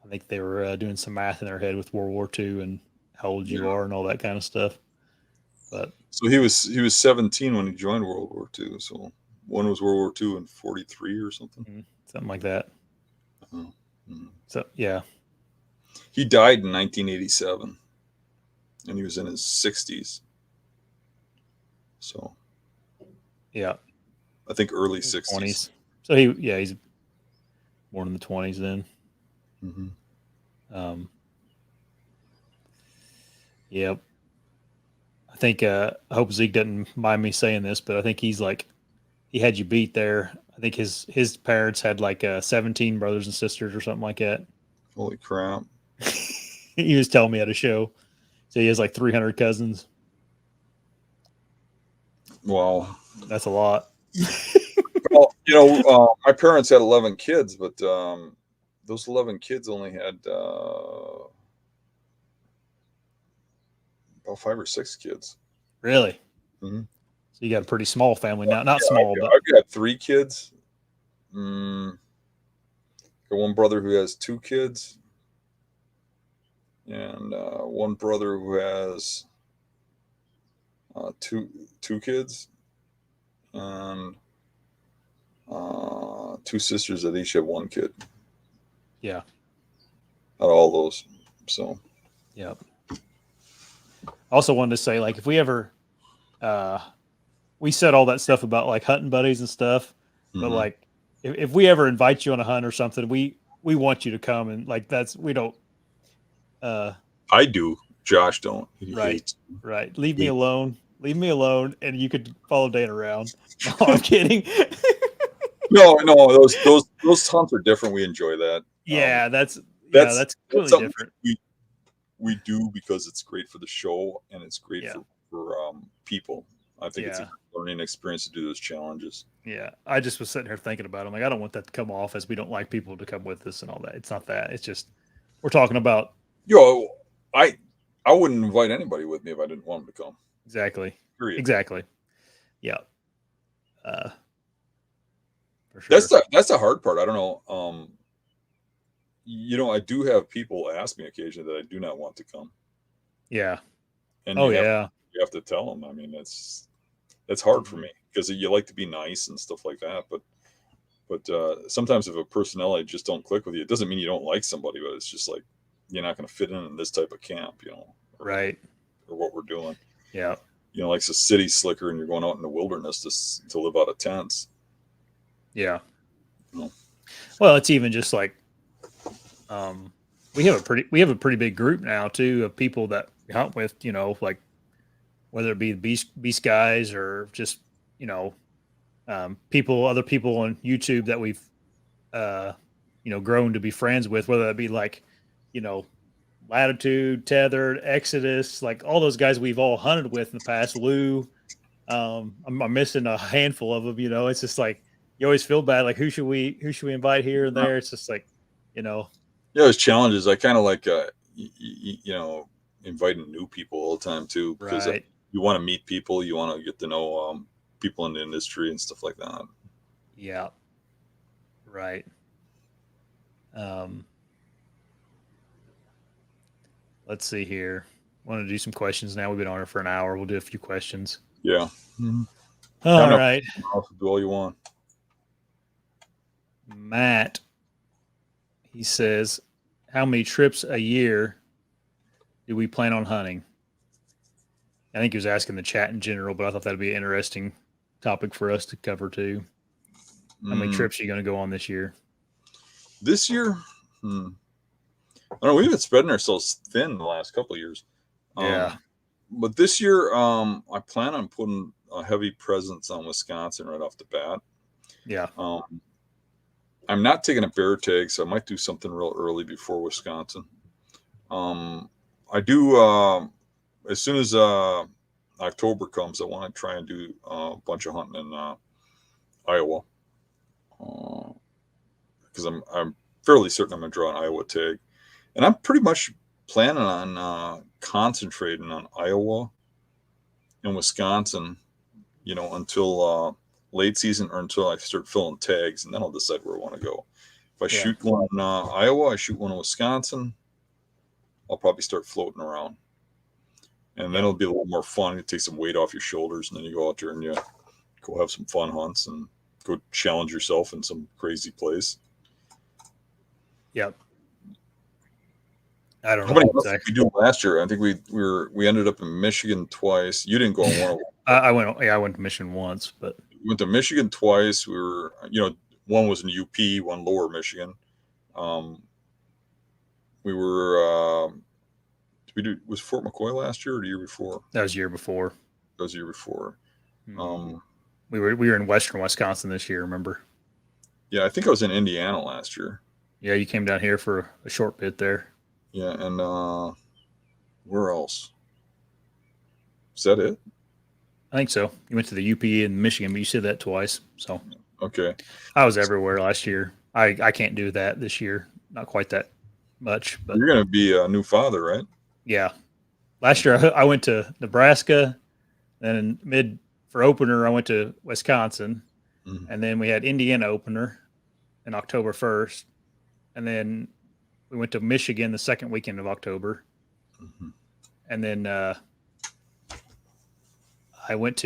I think they were doing some math in their head with World War II and how old you Yeah. are and all that kind of stuff. But So he was 17 when he joined World War II. So when was World War II in 43 or something? something like that. Oh. Mm. So yeah, He died in 1987, and he was in his 60s. So yeah, I think early 60s. 20s. So he's born in the 20s then. Mm-hmm. Um, yeah, I think I hope Zeke doesn't mind me saying this, but I think he had you beat there. I think his parents had like 17 brothers and sisters or something like that. Holy crap! He was telling me at a show. So he has like 300 cousins. Wow. That's a lot. Well, my parents had 11 kids, but those 11 kids only had about 5 or 6 kids. Really? Mm-hmm. So you got a pretty small family now. Not small, but I've got 3 kids. Got one brother who has 2 kids, and one brother who has two kids, and 2 sisters that each have 1 kid. yeah. Out of all those, so Yeah. Also wanted to say, like, if we ever, we said all that stuff about like hunting buddies and stuff, but mm-hmm. like, if we ever invite you on a hunt or something, we want you to come and like we don't. I do. Josh don't. He Right. hates. Right. Leave me alone. Leave me alone, and you could follow Dan around. No, I'm kidding. No, those hunts are different. We enjoy that. Yeah, that's completely something different. We do because it's great for the show and it's great Yeah. for people. I think it's Yeah. a learning experience to do those challenges. Yeah, I just was sitting here thinking about it. I'm like, I don't want that to come off as we don't like people to come with us and all that. It's not that. It's just we're talking about I wouldn't invite anybody with me if I didn't want them to come. exactly. Period. Exactly. Yeah. For sure. That's the hard part. I don't know. I do have people ask me occasionally that I do not want to come. Yeah. And Oh you have to tell them. I mean, that's hard for me because you like to be nice and stuff like that. But sometimes if a personality just don't click with you, it doesn't mean you don't like somebody, but it's just like you're not going to fit in this type of camp, right? Or what we're doing. Yeah. Like it's a city slicker, and you're going out in the wilderness to live out of tents. Yeah. Well, it's even just like we have a pretty big group now too of people that we hunt with, like whether it be the beast guys or just other people on YouTube that we've grown to be friends with, whether that be like Latitude, Tethered, Exodus, like all those guys we've all hunted with in the past. Lou, I'm missing a handful of them. It's just like you always feel bad. Like who should we invite here and there? It's just like, Yeah, there's challenges. I kind of like inviting new people all the time too, because right. You want to meet people, you want to get to know people in the industry and stuff like that. Yeah. Right. Let's see here. Want to do some questions now? We've been on it for an hour. We'll do a few questions. Yeah. Mm-hmm. All right. Do all you want. Matt, he says, how many trips a year do we plan on hunting? I think he was asking the chat in general, but I thought that'd be an interesting topic for us to cover too. How many trips are you going to go on this year? This year? I don't know. We've been spreading ourselves thin the last couple of years. Yeah. But this year, I plan on putting a heavy presence on Wisconsin right off the bat. Yeah. I'm not taking a bear tag, so I might do something real early before Wisconsin. I do, as soon as October comes, I want to try and do a bunch of hunting in Iowa. Because I'm fairly certain I'm going to draw an Iowa tag. And I'm pretty much planning on concentrating on Iowa and Wisconsin, until late season or until I start filling tags, and then I'll decide where I want to go. If I shoot one in Iowa, I shoot one in Wisconsin, I'll probably start floating around. And then it'll be a little more fun. You take some weight off your shoulders, and then you go out there and you go have some fun hunts and go challenge yourself in some crazy place. Yep. I don't How know. many hunts did we do last year? I think we ended up in Michigan twice. You didn't go on one of them. I went to Michigan once, but we went to Michigan twice. We were, one was in UP, one lower Michigan. We were, was Fort McCoy last year or the year before? That was the year before. That was the year before. We were in western Wisconsin this year, remember? Yeah, I think I was in Indiana last year. Yeah, you came down here for a short bit there. Yeah, and where else? Is that it? I think so. You went to the UP in Michigan, but you said that twice. So okay, I was everywhere last year. I can't do that this year. Not quite that much. But you're going to be a new father, right? Yeah. Last year I went to Nebraska, then for opener I went to Wisconsin, and then we had Indiana opener in October 1st, and then we went to Michigan the second weekend of October, and then I went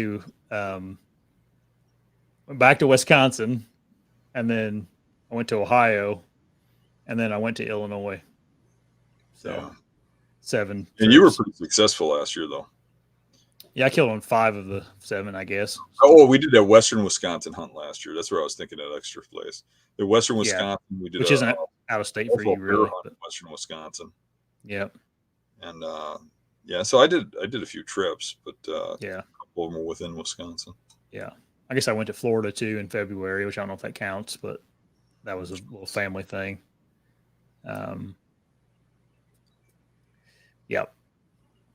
back to Wisconsin, and then I went to Ohio, and then I went to Illinois. So 7. And trips. You were pretty successful last year, though. Yeah, I killed on 5 of the 7, I guess. Oh, we did that Western Wisconsin hunt last year. That's where I was thinking at extra place. The Western Wisconsin, we did, which isn't out of state for you, really. But Western Wisconsin. Yep. And so I did a few trips, but a couple of them were within Wisconsin. Yeah, I guess I went to Florida too in February, which I don't know if that counts, but that was a little family thing. Yep.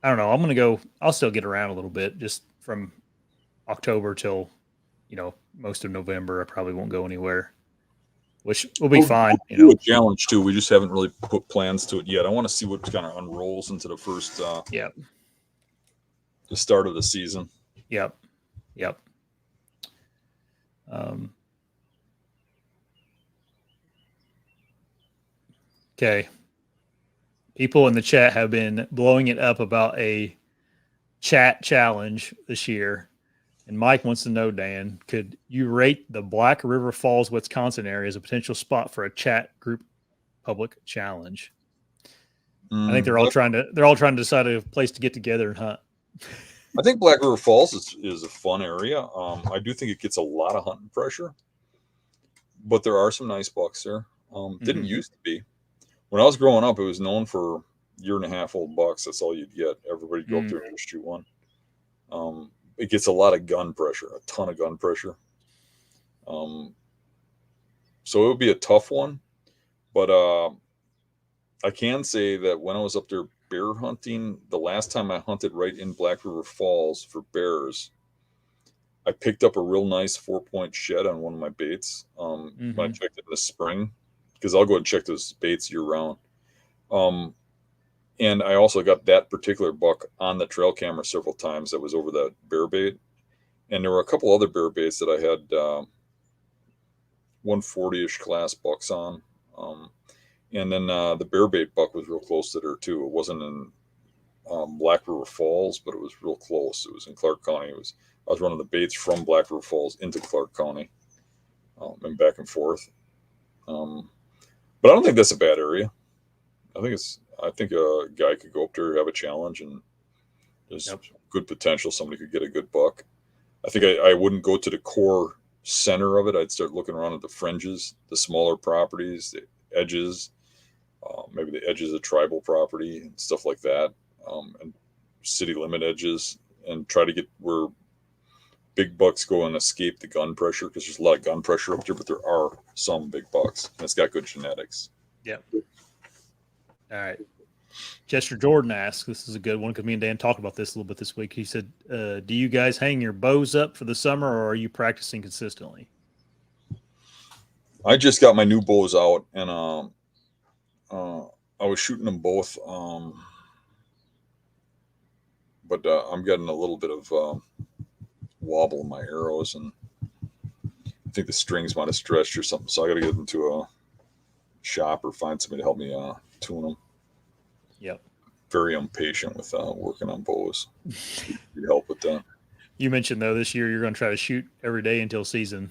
I don't know. I'll still get around a little bit, just from October till, most of November. I probably won't go anywhere, which will be fine. We'll do a challenge too. We just haven't really put plans to it yet. I want to see what kind of unrolls into the first, the start of the season. Yep. Okay. People in the chat have been blowing it up about a chat challenge this year. And Mike wants to know, Dan, could you rate the Black River Falls, Wisconsin area as a potential spot for a chat group public challenge? I think they're all trying to decide a place to get together and hunt. I think Black River Falls is a fun area. I do think it gets a lot of hunting pressure, but there are some nice bucks there. Didn't used to be. When I was growing up, it was known for 1.5-year-old bucks. That's all you'd get. Everybody'd go up there and shoot one. It gets a lot of gun pressure, a ton of gun pressure. So it would be a tough one. But I can say that when I was up there bear hunting, the last time I hunted right in Black River Falls for bears, I picked up a real nice 4-point shed on one of my baits when I checked it in the spring, because I'll go and check those baits year round. And I also got that particular buck on the trail camera several times that was over that bear bait. And there were a couple other bear baits that I had 140-ish class bucks on. And then the bear bait buck was real close to there too. It wasn't in Black River Falls, but it was real close. It was in Clark County. I was running the baits from Black River Falls into Clark County and back and forth. But I don't think that's a bad area. I think a guy could go up there, have a challenge, and there's good potential. Somebody could get a good buck. I think I wouldn't go to the core center of it. I'd start looking around at the fringes, the smaller properties, the edges, maybe the edges of tribal property and stuff like that, and city limit edges, and try to get where big bucks go and escape the gun pressure, because there's a lot of gun pressure up there, but there are some big bucks, and it's got good genetics. Yep. All right. Chester Jordan asks, this is a good one because me and Dan talked about this a little bit this week. He said, do you guys hang your bows up for the summer, or are you practicing consistently? I just got my new bows out, and I was shooting them both, but I'm getting a little bit of wobble in my arrows, and I think the strings might have stretched or something, so I got to get them to shop or find somebody to help me tune them. Yep. Very impatient with working on bows. Need help with that. You mentioned though this year you're going to try to shoot every day until season.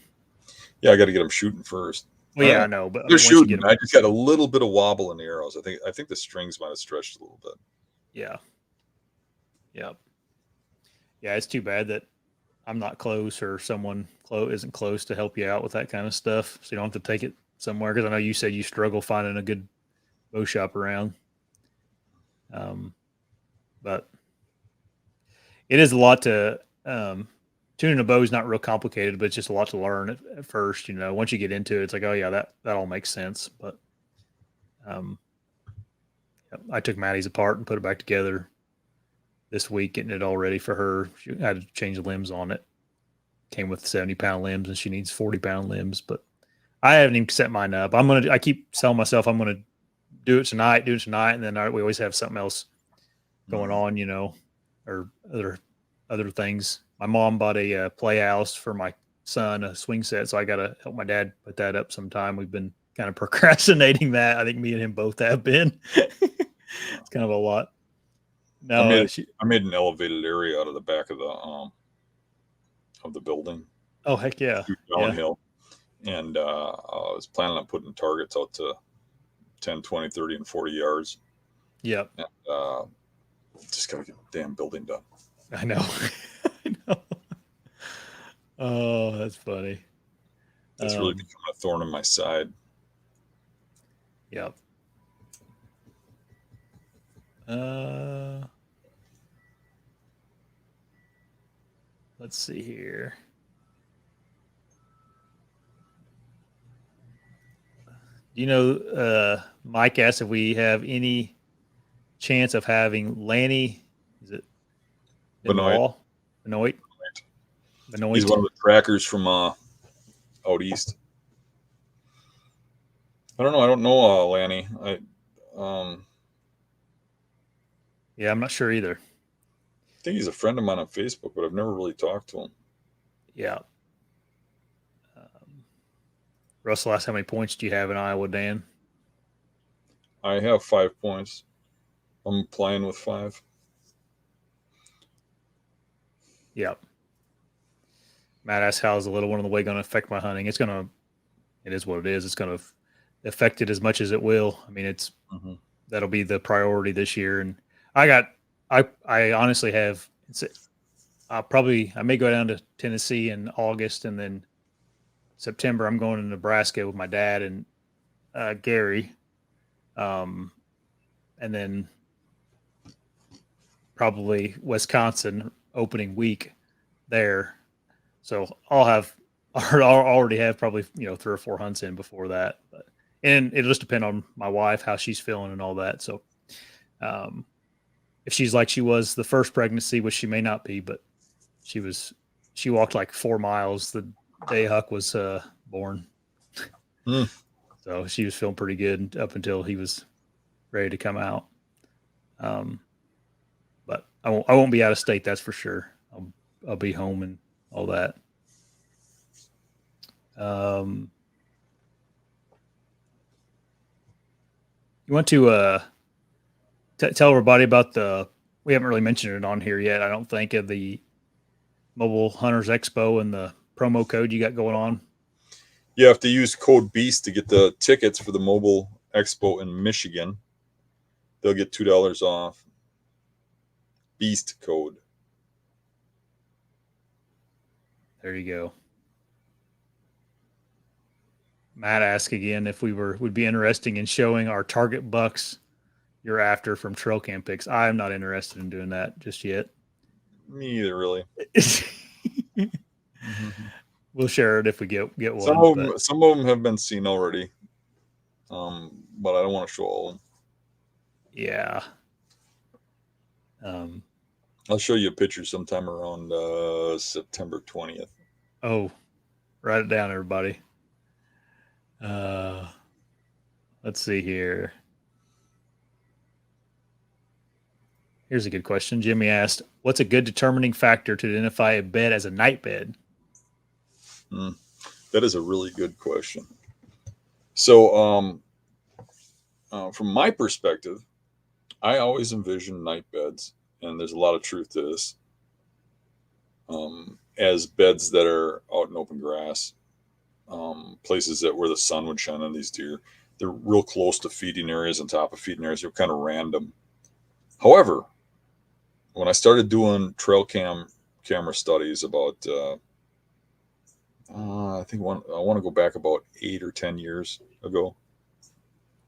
Yeah, I got to get them shooting first. Well, yeah, I know, but I They're mean, once you shooting. get them, I just got a little bit of wobble in the arrows. I think the strings might have stretched a little bit. yeah, yep, yeah. It's too bad that I'm not close or someone isn't close to help you out with that kind of stuff, so you don't have to take it somewhere. Because I know you said you struggle finding a good bow shop around. But it is a lot to tuning a bow is not real complicated, but it's just a lot to learn at first. Once you get into it, it's like, oh yeah, that all makes sense. But I took Maddie's apart and put it back together this week, getting it all ready for her. She had to change the limbs on it. Came with 70-pound limbs, and she needs 40-pound limbs. But I haven't even set mine up. I keep telling myself I'm gonna do it tonight, and then we always have something else going on, or other things. My mom bought a playhouse for my son, a swing set, so I got to help my dad put that up sometime. We've been kind of procrastinating that. I think me and him both have been. It's kind of a lot. No, I made an elevated area out of the back of the building. Oh heck yeah! Downhill, yeah. And I was planning on putting targets out to 10, 20, 30, and 40 yards. Yep. And, just gotta get the damn building done. I know. I know. Oh, that's funny. It's really become a thorn in my side. Yep. Let's see here. Mike asked if we have any chance of having Lanny. Is it Benoit? Benoit. He's one of the trackers from out east. I don't know. I don't know Lanny. Yeah, I'm not sure either. I think he's a friend of mine on Facebook, but I've never really talked to him. Yeah. Russell asked how many points do you have in Iowa, Dan? I have 5 points. I'm playing with 5. Yep. Matt asked, how is the little one on the way going to affect my hunting? It is what it is. It's going to affect it as much as it will. I mean, that'll be the priority this year. And I honestly have, I may go down to Tennessee in August, and then September I'm going to Nebraska with my dad and Gary. And then probably Wisconsin opening week there. So I'll already have probably 3 or 4 hunts in before that. And it'll just depend on my wife, how she's feeling and all that. So if she's like she was the first pregnancy, which she may not be, but she walked like 4 miles the day Huck was born. So she was feeling pretty good up until he was ready to come out. But I won't be out of state, that's for sure. I'll be home and all that. You want to tell everybody about we haven't really mentioned it on here yet, I don't think, of the Mobile Hunters Expo and the promo code you got going on. You have to use code BEAST to get the tickets for the Mobile Expo in Michigan. They'll get $2 off. BEAST code. There you go. Matt asked again if we would be interested in showing our target bucks you're after from trail cam pics. I'm not interested in doing that just yet. Me either, really. We'll share it if we get one. Some of them have been seen already, but I don't want to show all of them. Yeah. I'll show you a picture sometime around September 20th. Oh, write it down, everybody. Let's see here. Here's a good question. Jimmy asked, what's a good determining factor to identify a bed as a night bed? That is a really good question. So From my perspective, I always envision night beds, and there's a lot of truth to this, as beds that are out in open grass, places that where the sun would shine on these deer. They're real close to feeding areas, on top of feeding areas. They're kind of random. However, when I started doing camera studies about, I think I want to go back about 8 or 10 years ago,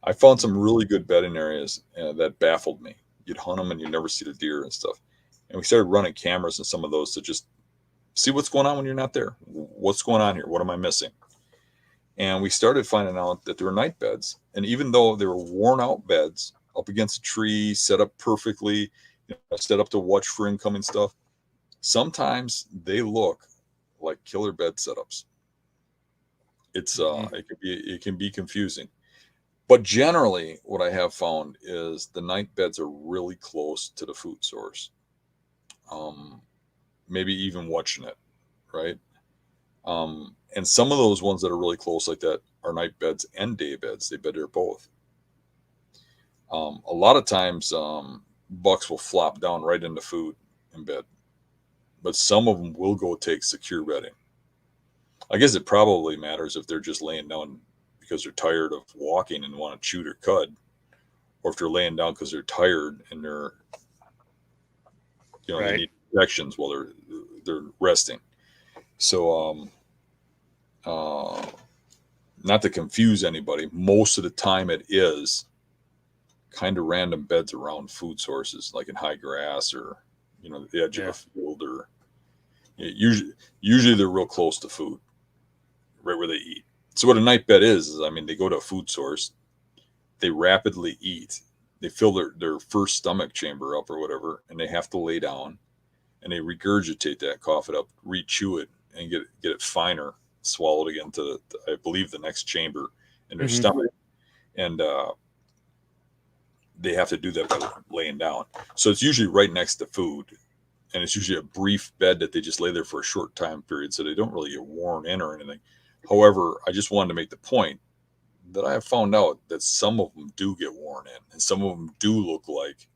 I found some really good bedding areas that baffled me. You'd hunt them and you'd never see the deer and stuff. And we started running cameras in some of those to just see what's going on when you're not there. What's going on here? What am I missing? And we started finding out that there were night beds. And even though they were worn out beds up against a tree, set up perfectly, set up to watch for incoming stuff, sometimes they look like killer bed setups. It can be confusing. But generally, what I have found is the night beds are really close to the food source. Maybe even watching it, right? And some of those ones that are really close like that are night beds and day beds. They bed there both. A lot of times, bucks will flop down right into food in bed, but some of them will go take secure bedding. I guess it probably matters if they're just laying down because they're tired of walking and want to chew their cud, or if they're laying down because they're tired and they're, Right. they need protections while they're resting. So, not to confuse anybody, most of the time it is kind of random beds around food sources, like in high grass or the edge of a field, or usually they're real close to food, right where they eat. So what a night bed is I mean, they go to a food source, they rapidly eat, they fill their first stomach chamber up or whatever, and they have to lay down, and they regurgitate that, cough it up, re-chew it, and get it finer, swallowed again to I believe the next chamber in their stomach, and they have to do that by laying down. So it's usually right next to food, and it's usually a brief bed that they just lay there for a short time period, so they don't really get worn in or anything. However, I just wanted to make the point that I have found out that some of them do get worn in, and some of them do look like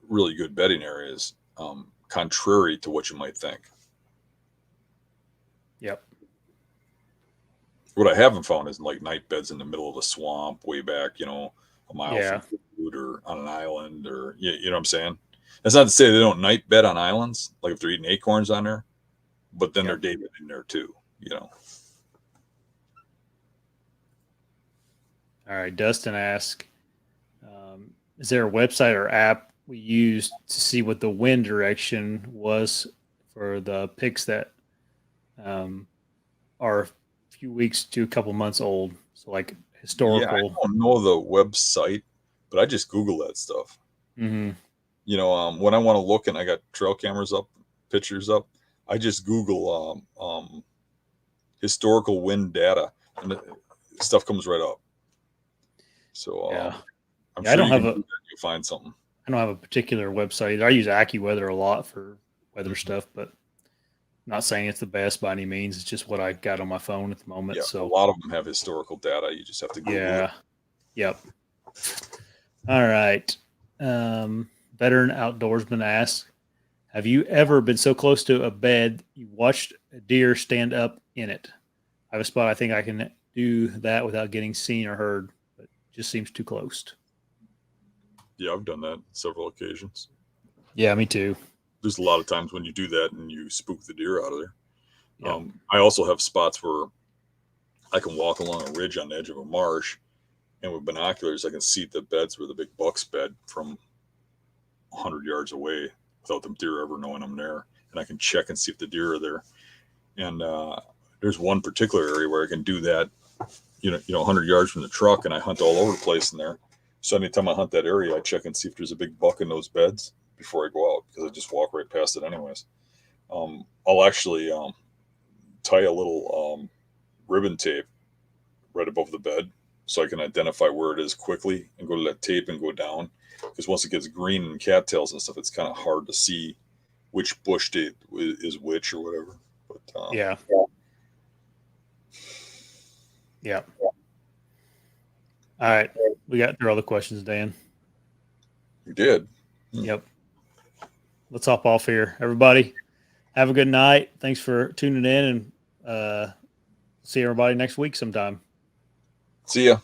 really good bedding areas, contrary to what you might think. Yep. What I haven't found is like night beds in the middle of a swamp way back, a mile from food, or on an island, or you know what I'm saying? That's not to say they don't night bed on islands, like if they're eating acorns on there, but then they're day bedding there too, All right. Dustin asks, is there a website or app we use to see what the wind direction was for the pigs that are a few weeks to a couple months old? So like historical. Yeah, I don't know the website, but I just Google that stuff. Mm-hmm. When I want to look and I got trail cameras up, pictures up, I just Google historical wind data, and the stuff comes right up. So I'm sure you'll find something. I don't have a particular website. I use AccuWeather a lot for weather stuff, but I'm not saying it's the best by any means. It's just what I got on my phone at the moment. Yeah, so a lot of them have historical data. You just have to Google it. Yep. All right. Veteran outdoorsman asks, have you ever been so close to a bed you watched a deer stand up in it? I have a spot I think I can do that without getting seen or heard, but it just seems too close. Yeah, I've done that on several occasions. Yeah, me too. There's a lot of times when you do that and you spook the deer out of there. Yep. I also have spots where I can walk along a ridge on the edge of a marsh, and with binoculars, I can see the beds where the big bucks bed from 100 yards away without the deer ever knowing I'm there. And I can check and see if the deer are there. And there's one particular area where I can do that, 100 yards from the truck, and I hunt all over the place in there. So anytime I hunt that area, I check and see if there's a big buck in those beds before I go out, because I just walk right past it anyways. I'll actually tie a little ribbon tape right above the bed so I can identify where it is quickly and go to that tape and go down. Because once it gets green and cattails and stuff, it's kind of hard to see which bush is which or whatever. But yeah. All right. We got through all the questions, Dan. You did. Yep. Let's hop off here. Everybody, have a good night. Thanks for tuning in, and see everybody next week sometime. See ya.